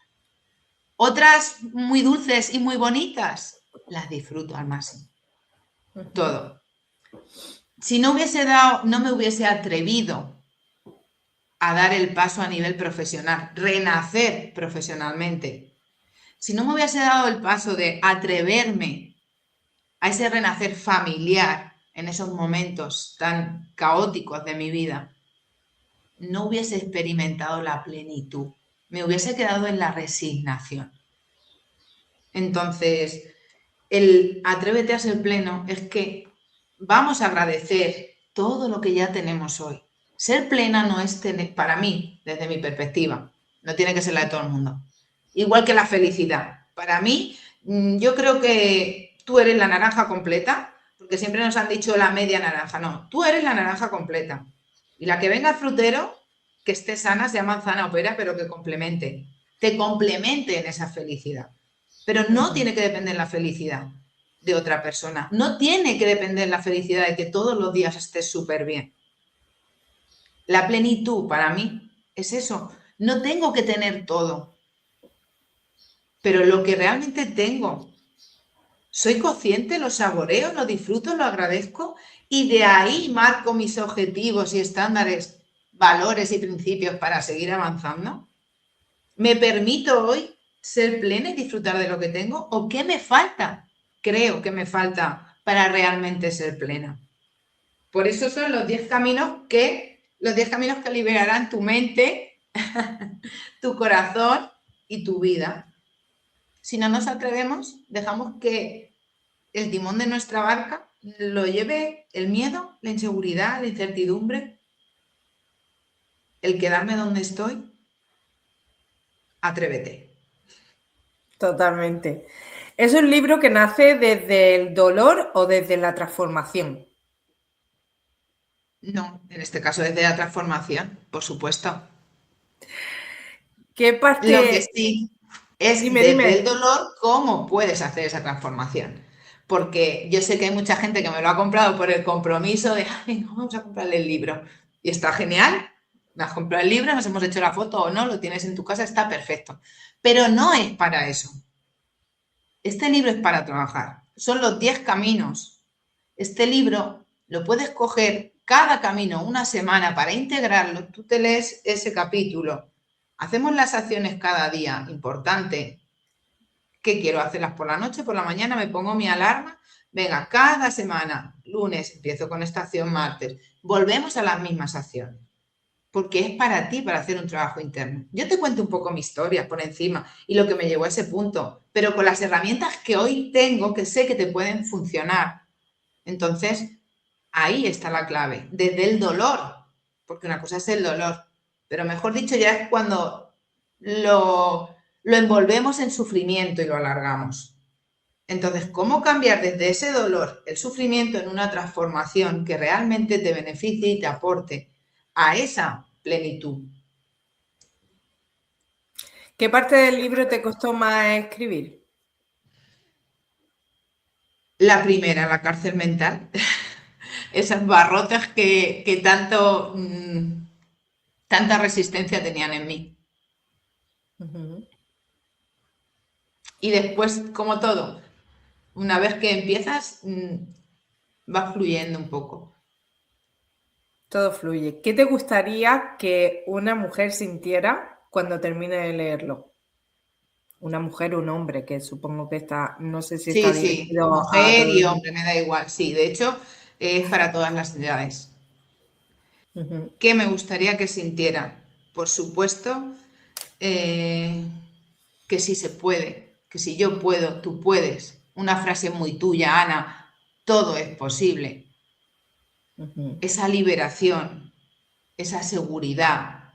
Otras muy dulces y muy bonitas, las disfruto al máximo. Todo. Si no me hubiese atrevido a dar el paso a nivel profesional, renacer profesionalmente, si no me hubiese dado el paso de atreverme a ese renacer familiar en esos momentos tan caóticos de mi vida, no hubiese experimentado la plenitud, me hubiese quedado en la resignación. Entonces, el atrévete a ser pleno es que vamos a agradecer todo lo que ya tenemos hoy. Ser plena no es tener, para mí, desde mi perspectiva, no tiene que ser la de todo el mundo. Igual que la felicidad. Para mí, yo creo que tú eres la naranja completa, porque siempre nos han dicho la media naranja. No, tú eres la naranja completa. Y la que venga al frutero, que esté sana, sea manzana o pera, pero que complemente. Te complemente en esa felicidad. Pero no tiene que depender la felicidad de otra persona. No tiene que depender la felicidad de que todos los días estés súper bien. La plenitud para mí es eso. No tengo que tener todo, pero lo que realmente tengo, soy consciente, lo saboreo, lo disfruto, lo agradezco y de ahí marco mis objetivos y estándares, valores y principios para seguir avanzando. ¿Me permito hoy ser plena y disfrutar de lo que tengo? ¿O qué me falta? Creo que me falta para realmente ser plena. Por eso son los 10 caminos que liberarán tu mente, tu corazón y tu vida. Si no nos atrevemos, dejamos que el timón de nuestra barca lo lleve el miedo, la inseguridad, la incertidumbre, el quedarme donde estoy. Atrévete. Totalmente. ¿Es un libro que nace desde el dolor o desde la transformación? No, en este caso desde la transformación, por supuesto. ¿Qué Lo que parte? sí es Dime, desde el dime. dolor cómo puedes hacer esa transformación. Porque yo sé que hay mucha gente que me lo ha comprado por el compromiso de, ay, no, vamos a comprarle el libro. Y está genial. Me has comprado el libro, nos hemos hecho la foto o no, lo tienes en tu casa, está perfecto. Pero no es para eso. Este libro es para trabajar. Son los 10 caminos. Este libro lo puedes coger cada camino una semana para integrarlo. Tú te lees ese capítulo. Hacemos las acciones cada día. Importante. ¿Qué quiero? Hacerlas por la noche, por la mañana, me pongo mi alarma. Venga, cada semana, lunes empiezo con esta acción, martes. Volvemos a las mismas acciones. Porque es para ti, para hacer un trabajo interno. Yo te cuento un poco mi historia por encima y lo que me llevó a ese punto, pero con las herramientas que hoy tengo, que sé que te pueden funcionar. Entonces, ahí está la clave, desde el dolor, porque una cosa es el dolor, pero mejor dicho ya es cuando lo envolvemos en sufrimiento y lo alargamos. Entonces, ¿cómo cambiar desde ese dolor, el sufrimiento, en una transformación que realmente te beneficie y te aporte a esa plenitud? ¿Qué parte del libro te costó más escribir? La primera, la cárcel mental. Esas barrotas que tanto, tanta resistencia tenían en mí. Y después, como todo, una vez que empiezas, va fluyendo un poco. Todo fluye. ¿Qué te gustaría que una mujer sintiera cuando termine de leerlo? Una mujer o un hombre, que supongo que está, no sé si está Sí, sí, dirigido a mujer todo y el mundo. hombre, me da igual. Sí, de hecho, es para todas las edades. Ujú. ¿Qué me gustaría que sintiera? Por supuesto, que sí se puede, que si yo puedo, tú puedes. Una frase muy tuya, Ana, todo es posible. Esa liberación, esa seguridad,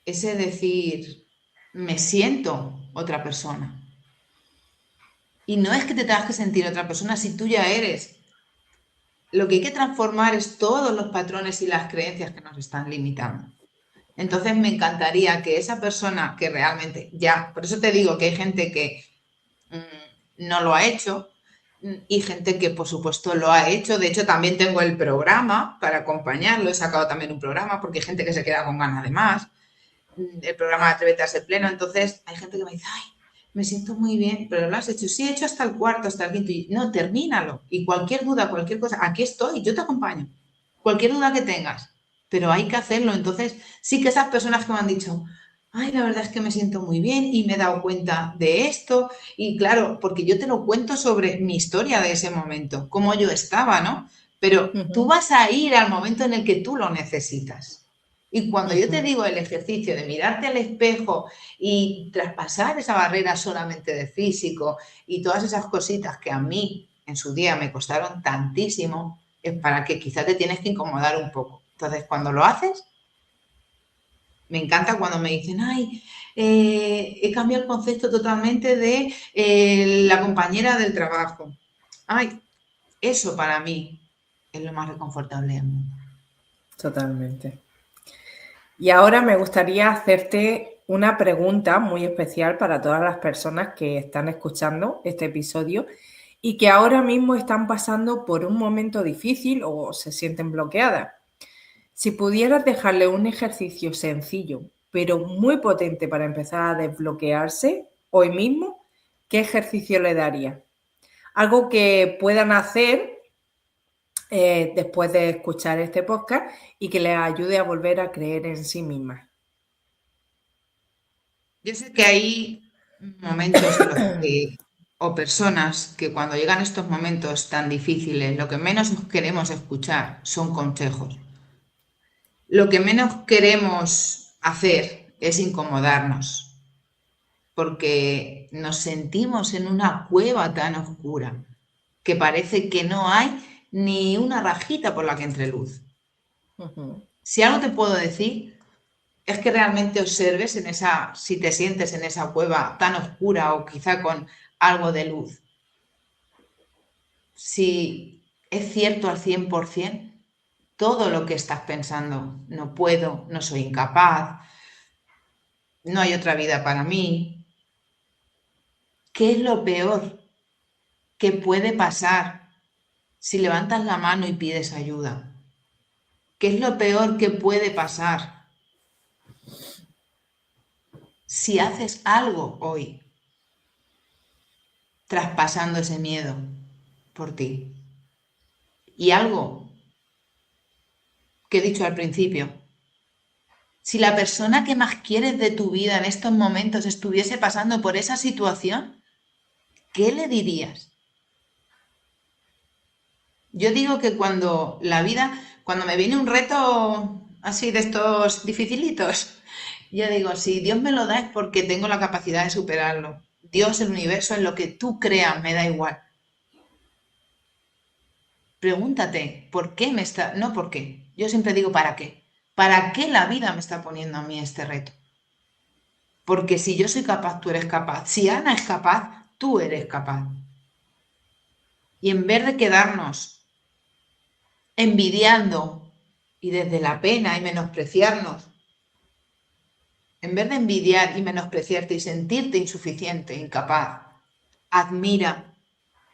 ese decir, me siento otra persona. Y no es que te tengas que sentir otra persona si tú ya eres. Lo que hay que transformar es todos los patrones y las creencias que nos están limitando. Entonces me encantaría que esa persona que realmente ya, por eso te digo que hay gente que no lo ha hecho y gente que por supuesto lo ha hecho. De hecho también tengo el programa para acompañarlo, he sacado también un programa porque hay gente que se queda con ganas de más. El programa Atrévete a ser pleno, entonces hay gente que me dice, ay, me siento muy bien, pero lo has hecho. Sí, he hecho hasta el cuarto, hasta el quinto. Y, no, termínalo. Y cualquier duda, cualquier cosa, aquí estoy, yo te acompaño. Cualquier duda que tengas, pero hay que hacerlo. Entonces, sí que esas personas que me han dicho, ay, la verdad es que me siento muy bien y me he dado cuenta de esto. Y claro, porque yo te lo cuento sobre mi historia de ese momento, cómo yo estaba, ¿no? Pero tú vas a ir al momento en el que tú lo necesitas. Y cuando yo te digo el ejercicio de mirarte al espejo y traspasar esa barrera solamente de físico y todas esas cositas que a mí en su día me costaron tantísimo, es para que quizá te tienes que incomodar un poco. Entonces, cuando lo haces, me encanta cuando me dicen, ay, he cambiado el concepto totalmente de la compañera del trabajo. Ay, eso para mí es lo más reconfortable del mundo. Totalmente. Y ahora me gustaría hacerte una pregunta muy especial para todas las personas que están escuchando este episodio y que ahora mismo están pasando por un momento difícil o se sienten bloqueadas. Si pudieras dejarle un ejercicio sencillo, pero muy potente para empezar a desbloquearse hoy mismo, ¿qué ejercicio le darías? Algo que puedan hacer después de escuchar este podcast y que les ayude a volver a creer en sí mismas. Yo sé que hay momentos en los que, o personas que cuando llegan estos momentos tan difíciles, lo que menos queremos escuchar son consejos. Lo que menos queremos hacer es incomodarnos, porque nos sentimos en una cueva tan oscura que parece que no hay ni una rajita por la que entre luz. Si algo te puedo decir es que realmente observes en esa, si te sientes en esa cueva tan oscura o quizá con algo de luz, si es cierto al 100% todo lo que estás pensando, no puedo, no soy incapaz, no hay otra vida para mí. ¿Qué es lo peor que puede pasar si levantas la mano y pides ayuda? ¿Qué es lo peor que puede pasar si haces algo hoy traspasando ese miedo por ti? Y algo que he dicho al principio, si la persona que más quieres de tu vida en estos momentos estuviese pasando por esa situación, ¿qué le dirías? Yo digo que cuando la vida, cuando me viene un reto así de estos dificilitos, yo digo, si Dios me lo da es porque tengo la capacidad de superarlo. Dios, el universo, en lo que tú creas, me da igual. Pregúntate, ¿por qué me está...? No, ¿por qué? Yo siempre digo, ¿para qué? ¿Para qué la vida me está poniendo a mí este reto? Porque si yo soy capaz, tú eres capaz. Si Ana es capaz, tú eres capaz. Y en vez de quedarnos envidiando y desde la pena y menospreciarnos, en vez de envidiar y menospreciarte y sentirte insuficiente, incapaz, admira,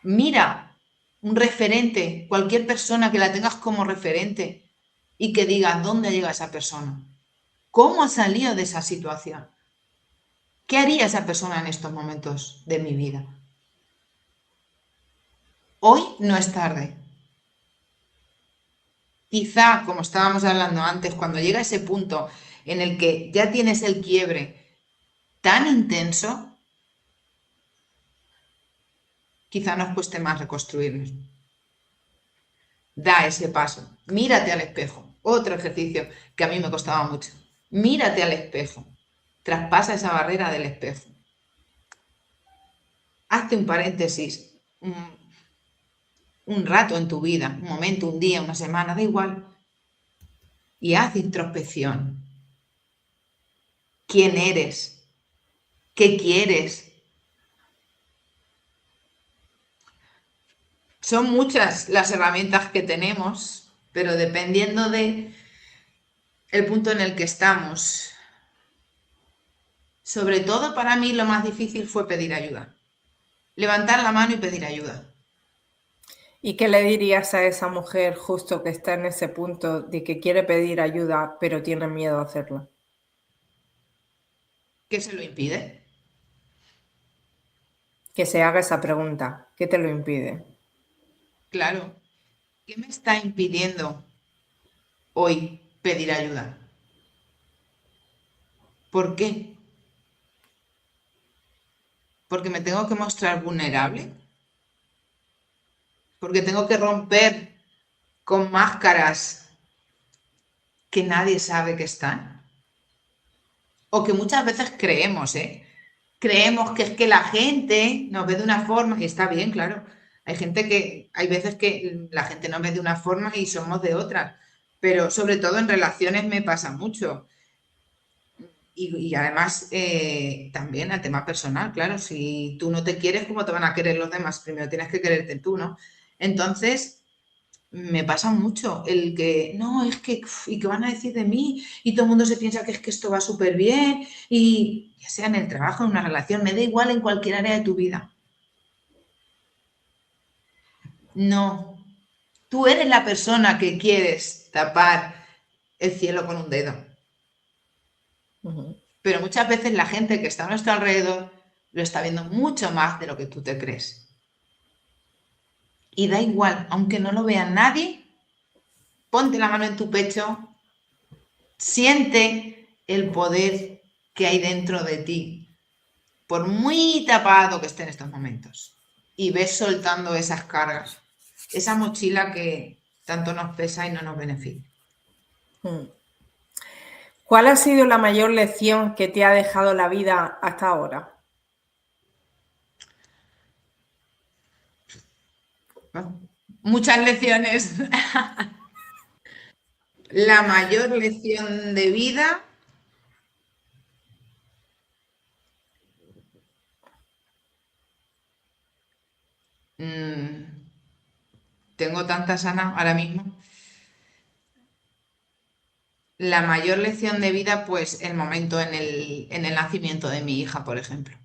mira un referente, cualquier persona que la tengas como referente y que digas dónde llega esa persona, cómo ha salido de esa situación, qué haría esa persona en estos momentos de mi vida. Hoy no es tarde. Quizá, como estábamos hablando antes, cuando llega ese punto en el que ya tienes el quiebre tan intenso, quizá nos cueste más reconstruirnos. Da ese paso, mírate al espejo. Otro ejercicio que a mí me costaba mucho. Mírate al espejo, traspasa esa barrera del espejo. Hazte un paréntesis, un rato en tu vida, un momento, un día, una semana, da igual. Y haz introspección. ¿Quién eres? ¿Qué quieres? Son muchas las herramientas que tenemos, pero dependiendo de el punto en el que estamos. Sobre todo para mí lo más difícil fue pedir ayuda. Levantar la mano y pedir ayuda. ¿Y qué le dirías a esa mujer justo que está en ese punto de que quiere pedir ayuda pero tiene miedo a hacerlo? ¿Qué se lo impide? Que se haga esa pregunta. ¿Qué te lo impide? Claro. ¿Qué me está impidiendo hoy pedir ayuda? ¿Por qué? ¿Porque me tengo que mostrar vulnerable? ¿Porque tengo que romper con máscaras que nadie sabe que están? O que muchas veces creemos, ¿eh? Creemos que es que la gente nos ve de una forma, y está bien, claro, Hay veces que la gente nos ve de una forma y somos de otra, pero sobre todo en relaciones me pasa mucho. Y además también al tema personal, claro, si tú no te quieres, ¿cómo te van a querer los demás? Primero tienes que quererte tú, ¿no? Entonces, me pasa mucho el que, no, es que, ¿y qué van a decir de mí? Y todo el mundo se piensa que es que esto va súper bien, y ya sea en el trabajo, en una relación, me da igual en cualquier área de tu vida. No, tú eres la persona que quieres tapar el cielo con un dedo. Ujú. Pero muchas veces la gente que está a nuestro alrededor lo está viendo mucho más de lo que tú te crees. Y da igual, aunque no lo vea nadie, ponte la mano en tu pecho, siente el poder que hay dentro de ti, por muy tapado que esté en estos momentos. Y ves soltando esas cargas, esa mochila que tanto nos pesa y no nos beneficia. Mm. ¿Cuál ha sido la mayor lección que te ha dejado la vida hasta ahora? Bueno, muchas lecciones. La mayor lección de vida, tengo tantas, Ana, ahora mismo. La mayor lección de vida, pues el momento en el nacimiento de mi hija, por ejemplo.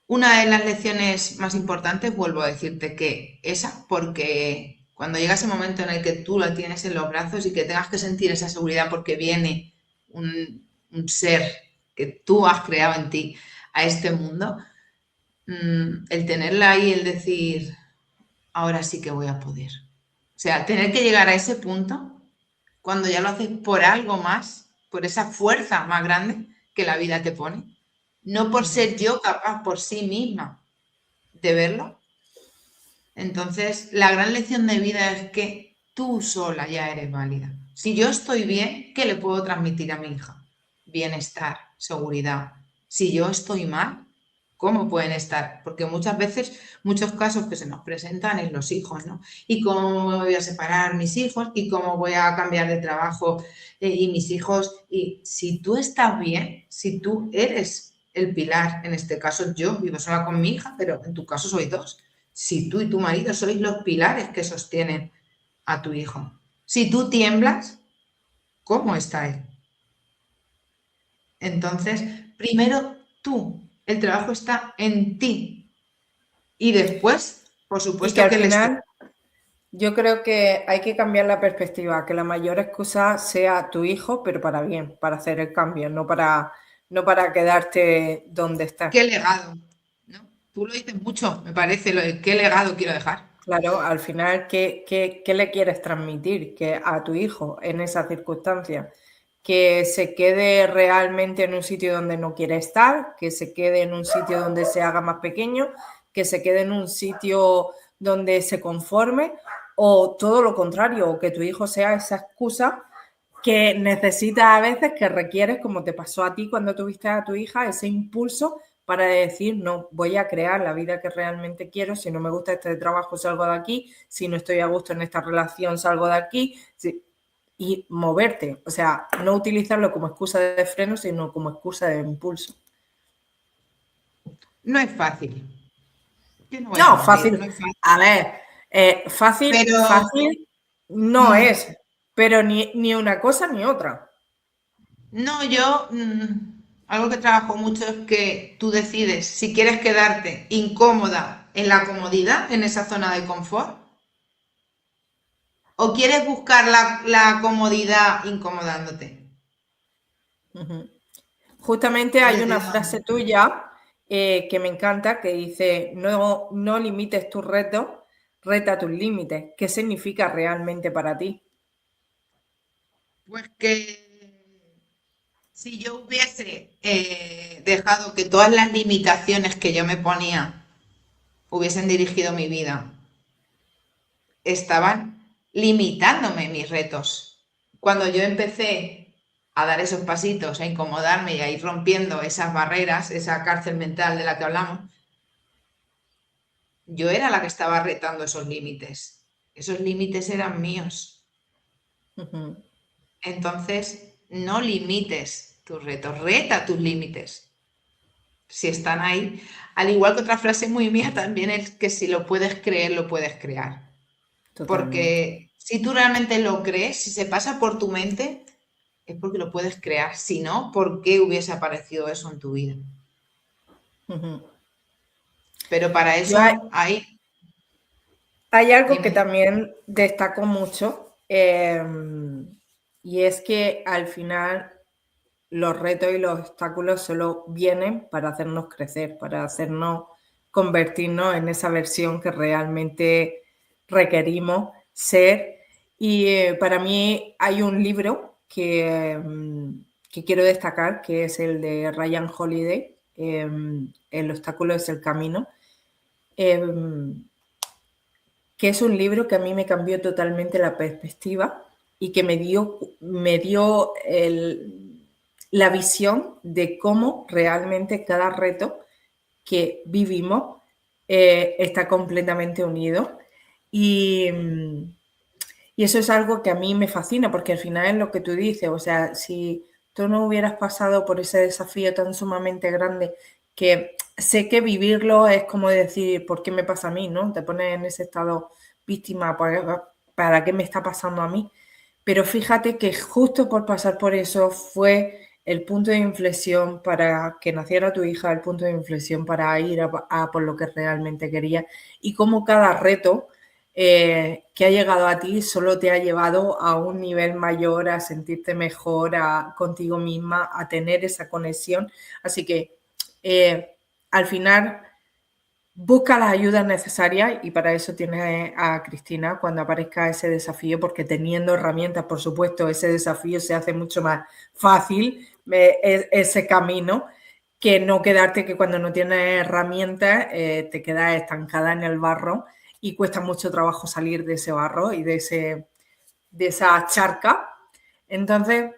Una de las lecciones más importantes, vuelvo a decirte que esa, porque cuando llega ese momento en el que tú la tienes en los brazos y que tengas que sentir esa seguridad porque viene un ser que tú has creado en ti a este mundo, el tenerla ahí, el decir, ahora sí que voy a poder. O sea, tener que llegar a ese punto cuando ya lo haces por algo más, por esa fuerza más grande que la vida te pone, no por ser yo capaz por sí misma de verlo. Entonces, la gran lección de vida es que tú sola ya eres válida. Si yo estoy bien, ¿qué le puedo transmitir a mi hija? Bienestar, seguridad. Si yo estoy mal, ¿cómo pueden estar? Porque muchas veces, muchos casos que se nos presentan es los hijos, ¿no? ¿Y cómo me voy a separar mis hijos? ¿Y cómo voy a cambiar de trabajo y mis hijos? Y si tú estás bien, si tú eres el pilar, en este caso yo vivo sola con mi hija, pero en tu caso soy dos. Si tú y tu marido sois los pilares que sostienen a tu hijo. Si tú tiemblas, ¿cómo está él? Entonces, primero tú, el trabajo está en ti. Y después, por Y que supuesto al que final yo creo que hay que cambiar la perspectiva, que la mayor excusa sea tu hijo, pero para bien, para hacer el cambio, no para quedarte donde estás. qué legado, ¿no? Tú lo dices mucho, me parece, lo de qué legado quiero dejar. Claro, al final, ¿qué le quieres transmitir a tu hijo en esa circunstancia? Que se quede realmente en un sitio donde no quiere estar, que se quede en un sitio donde se haga más pequeño, que se quede en un sitio donde se conforme, o todo lo contrario, o que tu hijo sea esa excusa que necesitas a veces, que requieres, como te pasó a ti cuando tuviste a tu hija, ese impulso para decir, no, voy a crear la vida que realmente quiero, si no me gusta este trabajo salgo de aquí, si no estoy a gusto en esta relación salgo de aquí, y moverte, o sea, no utilizarlo como excusa de freno, sino como excusa de impulso. No es fácil. Yo no voy a No, mentir, fácil, no es fácil. a ver, fácil, Pero fácil no mm, es, pero ni una cosa ni otra. no, yo algo que trabajo mucho es que tú decides si quieres quedarte incómoda en la comodidad, en esa zona de confort, o quieres buscar la comodidad incomodándote. Uh-huh. Justamente hay Desde una dónde. frase tuya que me encanta, que dice, no limites tus retos, reta tus límites. ¿Qué significa realmente para ti? Pues que si yo hubiese dejado que todas las limitaciones que yo me ponía hubiesen dirigido mi vida, estaban limitándome mis retos. Cuando yo empecé a dar esos pasitos, a incomodarme y a ir rompiendo esas barreras, esa cárcel mental de la que hablamos, yo era la que estaba retando esos límites. Esos límites eran míos. Ujú. Entonces, no limites tus retos, reta tus límites. Si están ahí. Al igual que otra frase muy mía también es que si lo puedes creer, lo puedes crear. Totalmente. Porque si tú realmente lo crees, si se pasa por tu mente, es porque lo puedes crear. Si no, ¿por qué hubiese aparecido eso en tu vida? Ujú. Pero para Yo hay, eso hay... hay algo que Dime, dime. también destaco mucho, y es que al final los retos y los obstáculos solo vienen para hacernos crecer, para hacernos convertirnos en esa versión que realmente requerimos ser. Y para mí hay un libro que quiero destacar, que es el de Ryan Holiday, El obstáculo es el camino, que es un libro que a mí me cambió totalmente la perspectiva y que me dio la visión de cómo realmente cada reto que vivimos está completamente unido. Y, y eso es algo que a mí me fascina, porque al final es lo que tú dices, o sea, si tú no hubieras pasado por ese desafío tan sumamente grande, que sé que vivirlo es como decir, ¿por qué me pasa a mí? ¿No? Te pones en ese estado víctima, ¿para qué me está pasando a mí? Pero fíjate que justo por pasar por eso fue el punto de inflexión para que naciera tu hija, el punto de inflexión para ir a por lo que realmente quería, y cómo cada reto que ha llegado a ti solo te ha llevado a un nivel mayor, a sentirte mejor contigo misma, a tener esa conexión. Así que al final busca las ayudas necesarias, y para eso tienes a Cristina cuando aparezca ese desafío, porque teniendo herramientas, por supuesto, ese desafío se hace mucho más fácil, ese camino, que no quedarte que cuando no tienes herramientas te quedas estancada en el barro y cuesta mucho trabajo salir de ese barro y de esa charca. Entonces,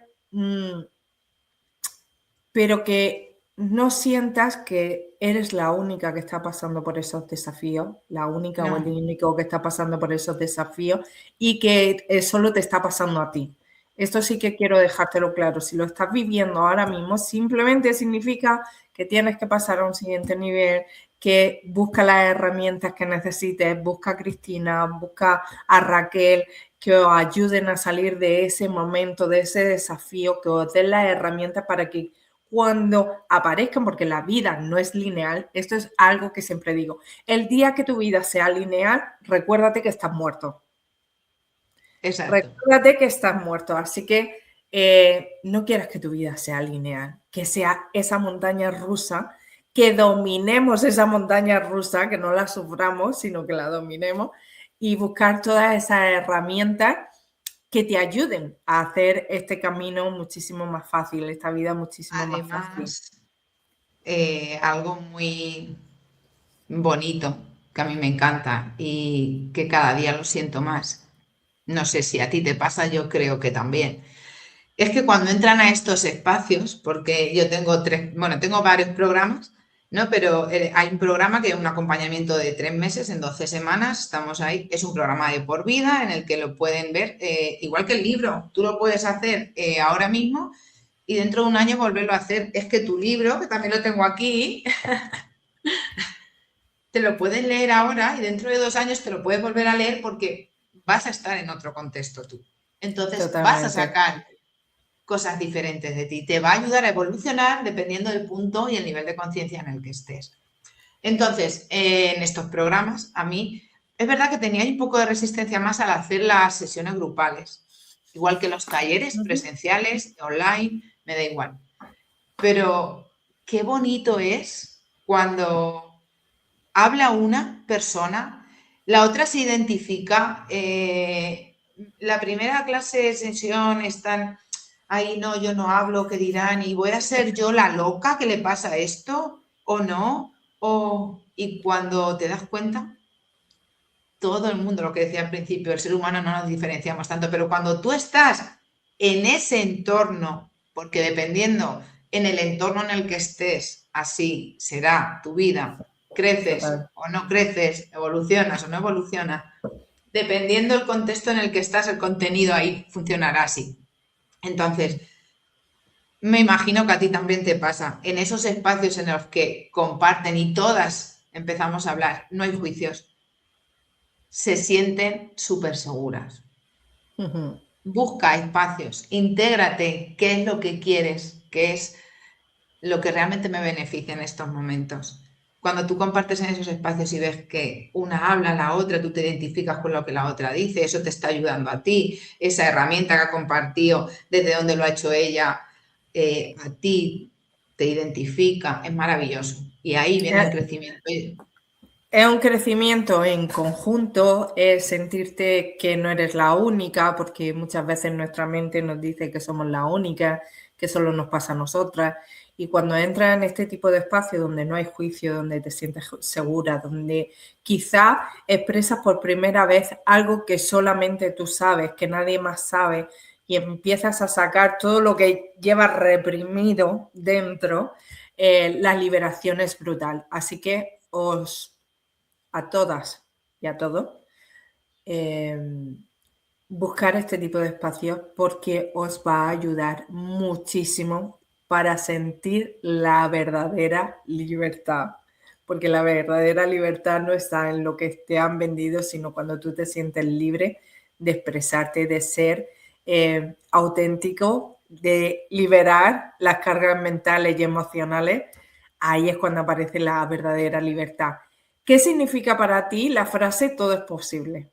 pero que no sientas que eres la única que está pasando por esos desafíos, la única o el No, único que está pasando por esos desafíos, y que solo te está pasando a ti. Esto sí que quiero dejártelo claro. Si lo estás viviendo ahora mismo, simplemente significa que tienes que pasar a un siguiente nivel, que busca las herramientas que necesites, busca a Cristina, busca a Raquel, que os ayuden a salir de ese momento, de ese desafío, que os den las herramientas para que cuando aparezcan, porque la vida no es lineal, esto es algo que siempre digo, el día que tu vida sea lineal, recuérdate que estás muerto. exacto. Recuérdate que estás muerto, así que no quieras que tu vida sea lineal, que sea esa montaña rusa, que dominemos esa montaña rusa, que no la suframos, sino que la dominemos, y buscar todas esas herramientas que te ayuden a hacer este camino muchísimo más fácil, esta vida muchísimo más fácil. Además, algo muy bonito que a mí me encanta y que cada día lo siento más. No sé si a ti te pasa, yo creo que también. Es que cuando entran a estos espacios, porque yo tengo tengo varios programas, ¿no? Pero hay un programa que es un acompañamiento de 3 meses, en 12 semanas, estamos ahí. Es un programa de por vida en el que lo pueden ver, igual que el libro, tú lo puedes hacer ahora mismo y dentro de un año volverlo a hacer. Es que tu libro, que también lo tengo aquí, te lo puedes leer ahora y dentro de 2 años te lo puedes volver a leer porque vas a estar en otro contexto tú. Entonces vas a Totalmente. sacar cosas diferentes de ti. Te va a ayudar a evolucionar dependiendo del punto y el nivel de conciencia en el que estés. Entonces, en estos programas, a mí es verdad que tenía un poco de resistencia más al hacer las sesiones grupales, igual que los talleres Ujú. presenciales, online, me da igual. Pero qué bonito es cuando habla una persona, la otra se identifica. La primera clase de sesión están ahí, no, yo no hablo, ¿qué dirán? ¿Y voy a ser yo la loca que le pasa esto? ¿O no? Y cuando te das cuenta, todo el mundo, lo que decía al principio, el ser humano no nos diferenciamos tanto, pero cuando tú estás en ese entorno, porque dependiendo en el entorno en el que estés, así será tu vida, creces Total. o no creces, evolucionas o no evolucionas, dependiendo del contexto en el que estás, el contenido ahí funcionará así. Entonces, me imagino que a ti también te pasa. En esos espacios en los que comparten y todas empezamos a hablar, no hay juicios, se sienten súper seguras. Ujú. Busca espacios, intégrate, qué es lo que quieres, qué es lo que realmente me beneficia en estos momentos. Cuando tú compartes en esos espacios y ves que una habla, la otra, tú te identificas con lo que la otra dice, eso te está ayudando a ti, esa herramienta que ha compartido, desde donde lo ha hecho ella, a ti te identifica, es maravilloso. Y ahí viene el crecimiento. Es un crecimiento en conjunto, es sentirte que no eres la única, porque muchas veces nuestra mente nos dice que somos la única, que solo nos pasa a nosotras. Y cuando entras en este tipo de espacio donde no hay juicio, donde te sientes segura, donde quizá expresas por primera vez algo que solamente tú sabes, que nadie más sabe, y empiezas a sacar todo lo que llevas reprimido dentro, la liberación es brutal. Así que a todas y a todos, buscar este tipo de espacios porque os va a ayudar muchísimo para sentir la verdadera libertad. Porque la verdadera libertad no está en lo que te han vendido, sino cuando tú te sientes libre de expresarte, de ser auténtico, de liberar las cargas mentales y emocionales. Ahí es cuando aparece la verdadera libertad. ¿Qué significa para ti la frase todo es posible?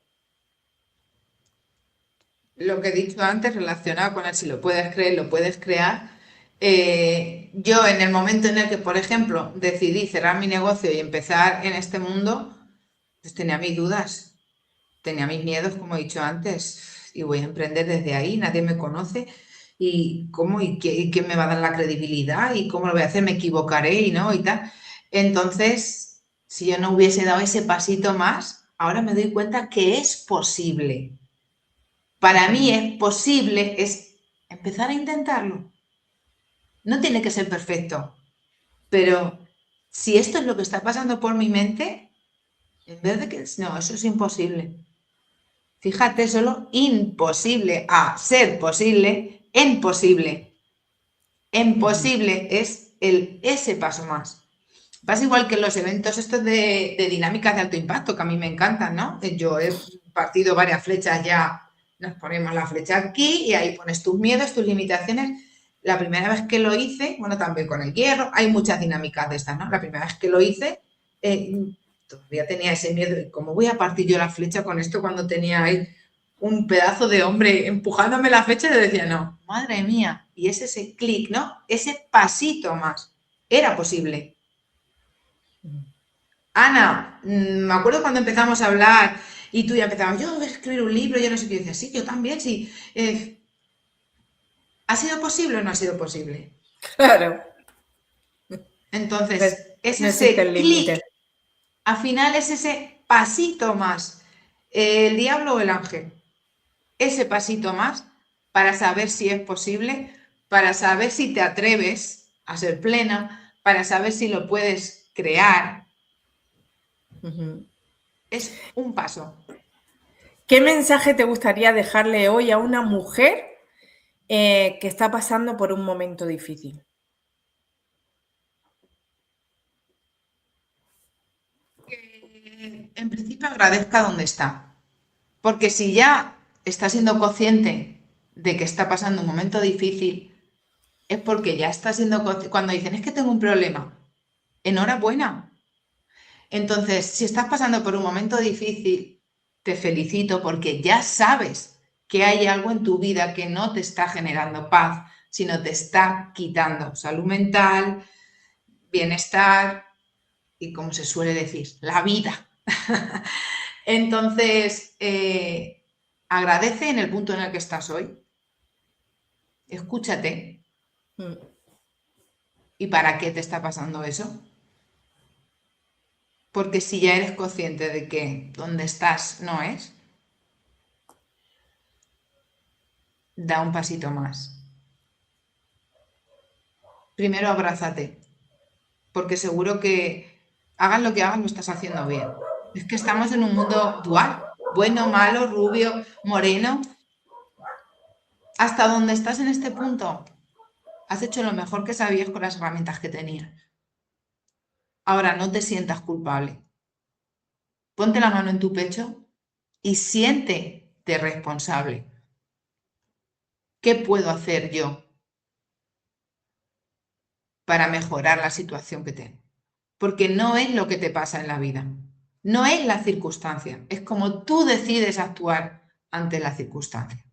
Lo que he dicho antes relacionado con el si lo puedes creer, lo puedes crear. Yo en el momento en el que, por ejemplo, decidí cerrar mi negocio y empezar en este mundo, pues tenía mis dudas, tenía mis miedos, como he dicho antes, y voy a emprender desde ahí, nadie me conoce, y cómo y quién me va a dar la credibilidad y cómo lo voy a hacer, me equivocaré y no y tal. Entonces, si yo no hubiese dado ese pasito más, ahora me doy cuenta que es posible. Para mí es posible, es empezar a intentarlo. No tiene que ser perfecto, pero si esto es lo que está pasando por mi mente, en vez de que no, eso es imposible. Fíjate, solo imposible a ser posible, en posible. En posible es ese paso más. Pasa igual que en los eventos estos de dinámicas de alto impacto, que a mí me encantan, ¿no? Yo he partido varias flechas ya, nos ponemos la flecha aquí y ahí pones tus miedos, tus limitaciones. La primera vez que lo hice, bueno, también con el hierro, hay muchas dinámicas de estas, ¿no? La primera vez que lo hice, todavía tenía ese miedo. ¿Cómo voy a partir yo la flecha con esto cuando tenía ahí un pedazo de hombre empujándome la flecha? Y yo decía, no, madre mía. Y es ese clic, ¿no? Ese pasito más. Era posible. Ana, me acuerdo cuando empezamos a hablar y tú ya empezabas, yo voy a escribir un libro, yo no sé qué, y decía, sí, yo también, sí. ¿Ha sido posible o no ha sido posible? Claro, pues Entonces, es no existe ese el clic, límite. al final es ese pasito más, el diablo o el ángel, ese pasito más para saber si es posible, para saber si te atreves a ser plena, para saber si lo puedes crear, Ujú. es un paso. ¿Qué mensaje te gustaría dejarle hoy a una mujer que está pasando por un momento difícil? Que en principio agradezca donde está. Porque si ya está siendo consciente de que está pasando un momento difícil, es porque ya está siendo consciente. Cuando dicen, es que tengo un problema, enhorabuena. Entonces, si estás pasando por un momento difícil, te felicito porque ya sabes que hay algo en tu vida que no te está generando paz, sino te está quitando salud mental, bienestar y, como se suele decir, la vida. Entonces, agradece en el punto en el que estás hoy, escúchate Mm. y para qué te está pasando eso. Porque si ya eres consciente de que donde estás no es, da un pasito más. Primero abrázate, porque seguro que hagas lo que hagas, lo estás haciendo bien. Es que estamos en un mundo dual, bueno, malo, rubio, moreno. Hasta donde estás en este punto, has hecho lo mejor que sabías con las herramientas que tenías. Ahora no te sientas culpable. Ponte la mano en tu pecho y siéntete responsable. ¿Qué puedo hacer yo para mejorar la situación que tengo? Porque no es lo que te pasa en la vida, no es la circunstancia, es como tú decides actuar ante la circunstancia.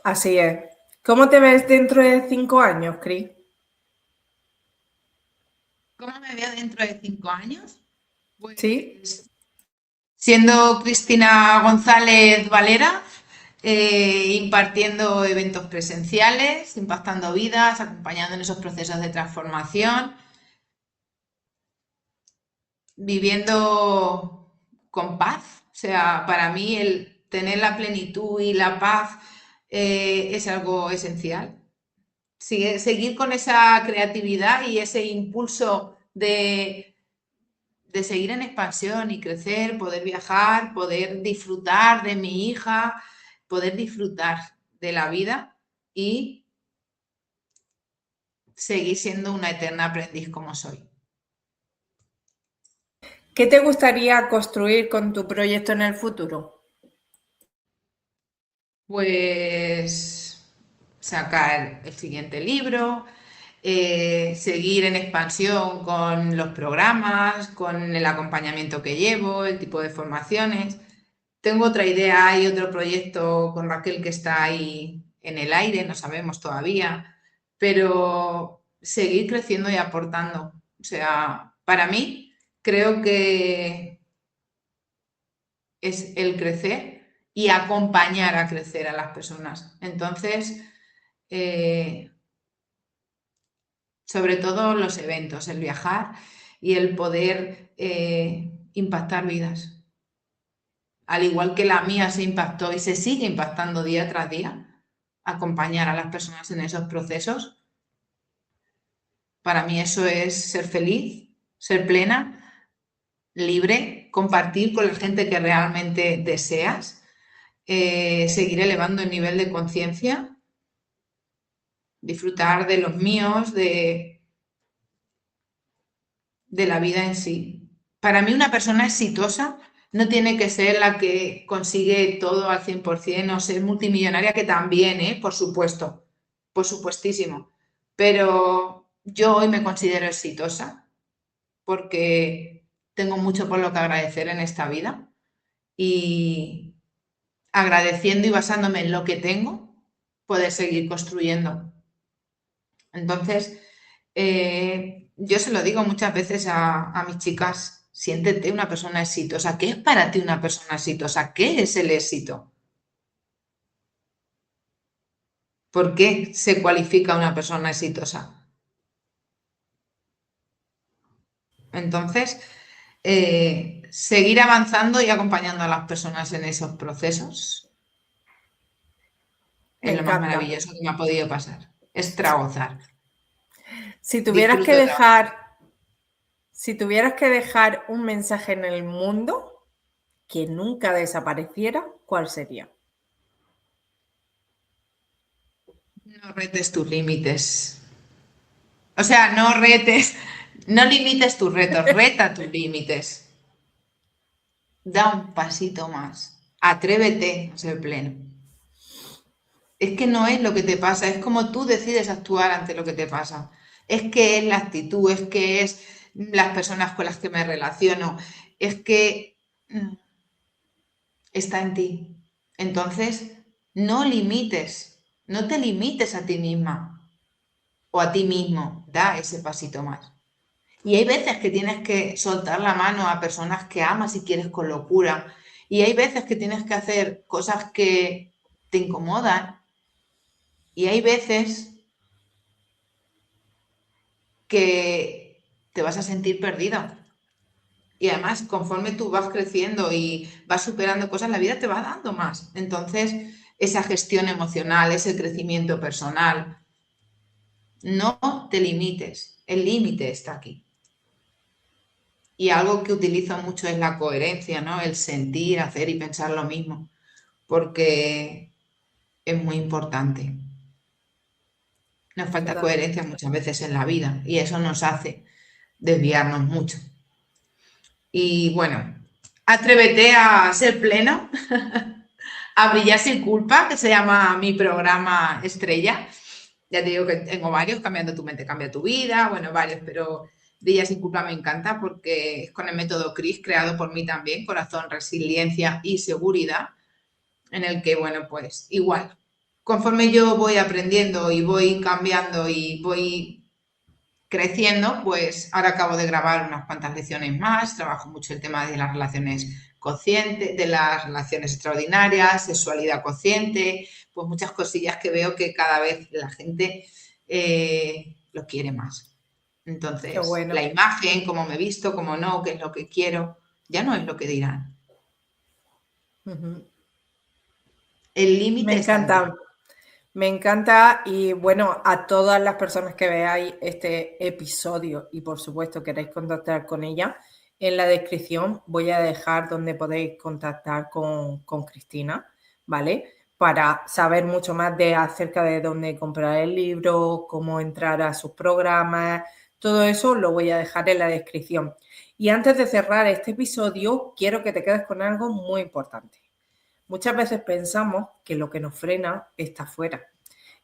Así es. ¿Cómo te ves dentro de 5 años, Cris? ¿Cómo me veo dentro de 5 años? ¿Sí? Pues siendo Cristina González Valera, impartiendo eventos presenciales, impactando vidas, acompañando en esos procesos de transformación, viviendo con paz. O sea, para mí el tener la plenitud y la paz es algo esencial. Seguir con esa creatividad y ese impulso de seguir en expansión y crecer, poder viajar, poder disfrutar de mi hija, poder disfrutar de la vida y seguir siendo una eterna aprendiz como soy. ¿Qué te gustaría construir con tu proyecto en el futuro? Pues sacar el siguiente libro, seguir en expansión con los programas, con el acompañamiento que llevo, el tipo de formaciones. Tengo otra idea y otro proyecto con Raquel que está ahí en el aire, no sabemos todavía, pero seguir creciendo y aportando. O sea, para mí creo que es el crecer y acompañar a crecer a las personas. Entonces, eh, sobre todo los eventos, el viajar y el poder impactar vidas. Al igual que la mía se impactó y se sigue impactando día tras día, acompañar a las personas en esos procesos. Para mí eso es ser feliz, ser plena, libre, compartir con la gente que realmente deseas, seguir elevando el nivel de conciencia, disfrutar de los míos, de la vida en sí. Para mí una persona exitosa no tiene que ser la que consigue todo al 100% o ser multimillonaria, que también, por supuesto, por supuestísimo. Pero yo hoy me considero exitosa porque tengo mucho por lo que agradecer en esta vida y agradeciendo y basándome en lo que tengo, poder seguir construyendo. Entonces, yo se lo digo muchas veces a mis chicas, siéntete una persona exitosa. ¿Qué es para ti una persona exitosa? ¿Qué es el éxito? ¿Por qué se cualifica una persona exitosa? Entonces, seguir avanzando y acompañando a las personas en esos procesos Me es lo más encanta. maravilloso que me ha podido pasar. Extravozar. Si tuvieras que Disfruto de trabajar. dejar un mensaje en el mundo que nunca desapareciera, ¿cuál sería? No retes tus límites. O sea, no retes, no limites tus retos, reta tus límites. Da un pasito más. Atrévete a ser pleno. Es que no es lo que te pasa, es como tú decides actuar ante lo que te pasa. Es que es la actitud, es que es las personas con las que me relaciono, es que está en ti. Entonces, no limites, no te limites a ti misma o a ti mismo. Da ese pasito más. Y hay veces que tienes que soltar la mano a personas que amas y quieres con locura. Y hay veces que tienes que hacer cosas que te incomodan. Y hay veces que te vas a sentir perdido. Y además, conforme tú vas creciendo y vas superando cosas, la vida te va dando más. Entonces, esa gestión emocional, ese crecimiento personal, No te limites, el límite está aquí. Y algo que utilizo mucho es la coherencia, ¿no? El sentir, hacer y pensar lo mismo, porque es muy importante. Nos falta coherencia Totalmente. muchas veces en la vida y eso nos hace desviarnos mucho. Y bueno, atrévete a ser pleno, a brillar sin culpa, que se llama mi programa estrella. Ya te digo que tengo varios, Cambiando tu mente, cambia tu vida, bueno, varios, pero Brilla sin culpa me encanta porque es con el método CRIS, creado por mí también, corazón, resiliencia y seguridad, en el que, bueno, pues igual, conforme yo voy aprendiendo y voy cambiando y voy creciendo, pues ahora acabo de grabar unas cuantas lecciones más, trabajo mucho el tema de las relaciones conscientes, de las relaciones extraordinarias, sexualidad consciente, pues muchas cosillas que veo que cada vez la gente lo quiere más. Qué Entonces, la bueno. imagen, cómo me he visto, cómo no, qué es lo que quiero, ya no es lo que dirán. Ujú. El Me límite está en ti. encanta. Me encanta y bueno, a todas las personas que veáis este episodio y por supuesto queréis contactar con ella, en la descripción voy a dejar donde podéis contactar con Cristina, ¿vale? Para saber mucho más de acerca de dónde comprar el libro, cómo entrar a sus programas, todo eso lo voy a dejar en la descripción. Y antes de cerrar este episodio, quiero que te quedes con algo muy importante. Muchas veces pensamos que lo que nos frena está fuera,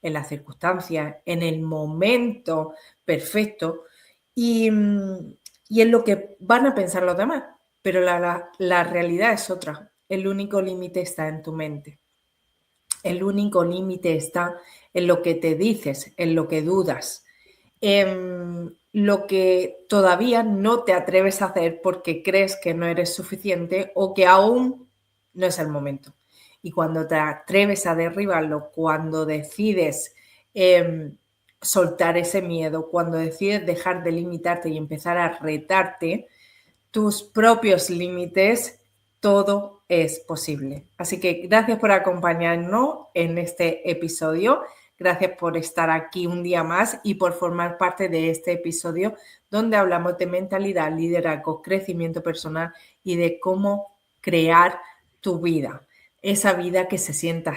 en las circunstancias, en el momento perfecto y en lo que van a pensar los demás. Pero la realidad es otra. El único límite está en tu mente. El único límite está en lo que te dices, en lo que dudas, en lo que todavía no te atreves a hacer porque crees que no eres suficiente o que aún no es el momento. Y cuando te atreves a derribarlo, cuando decides soltar ese miedo, cuando decides dejar de limitarte y empezar a retarte tus propios límites, todo es posible. Así que gracias por acompañarnos en este episodio. Gracias por estar aquí un día más y por formar parte de este episodio donde hablamos de mentalidad, liderazgo, crecimiento personal y de cómo crear tu vida, esa vida que se sienta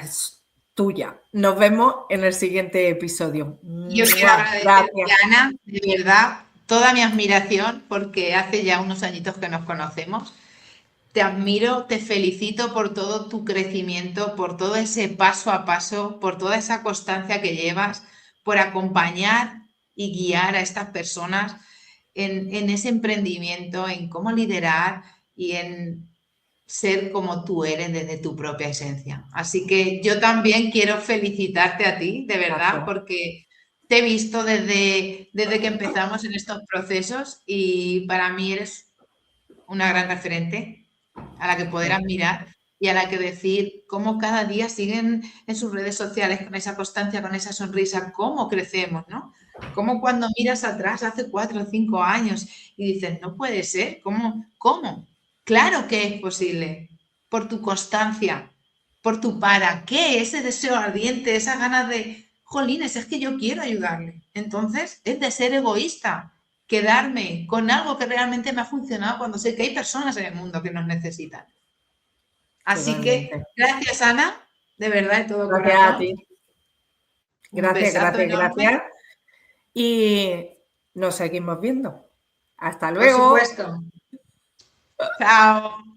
tuya. Nos vemos en el siguiente episodio. Yo quiero agradecerte, Gracias. Ana, de verdad, toda mi admiración, porque hace ya unos añitos que nos conocemos. Te admiro, te felicito por todo tu crecimiento, por todo ese paso a paso, por toda esa constancia que llevas, por acompañar y guiar a estas personas en ese emprendimiento, en cómo liderar y en ser como tú eres desde tu propia esencia. Así que yo también quiero felicitarte a ti, de verdad, Gracias. porque te he visto desde que empezamos en estos procesos y para mí eres una gran referente a la que poder admirar y a la que decir cómo cada día siguen en sus redes sociales con esa constancia, con esa sonrisa, cómo crecemos, ¿no? Como cuando miras atrás hace 4 o 5 años y dices, no puede ser, ¿cómo? ¿Cómo? Claro que es posible, por tu constancia, por tu para qué, ese deseo ardiente, esas ganas de, jolines, es que yo quiero ayudarle. Entonces, es de ser egoísta, quedarme con algo que realmente me ha funcionado cuando sé que hay personas en el mundo que nos necesitan. Así Totalmente. que gracias, Ana, de verdad, de todo Gracias a corazón. ti. Un Gracias, besazo gracias, enorme, gracias. Y nos seguimos viendo. Hasta por luego. supuesto. Chao.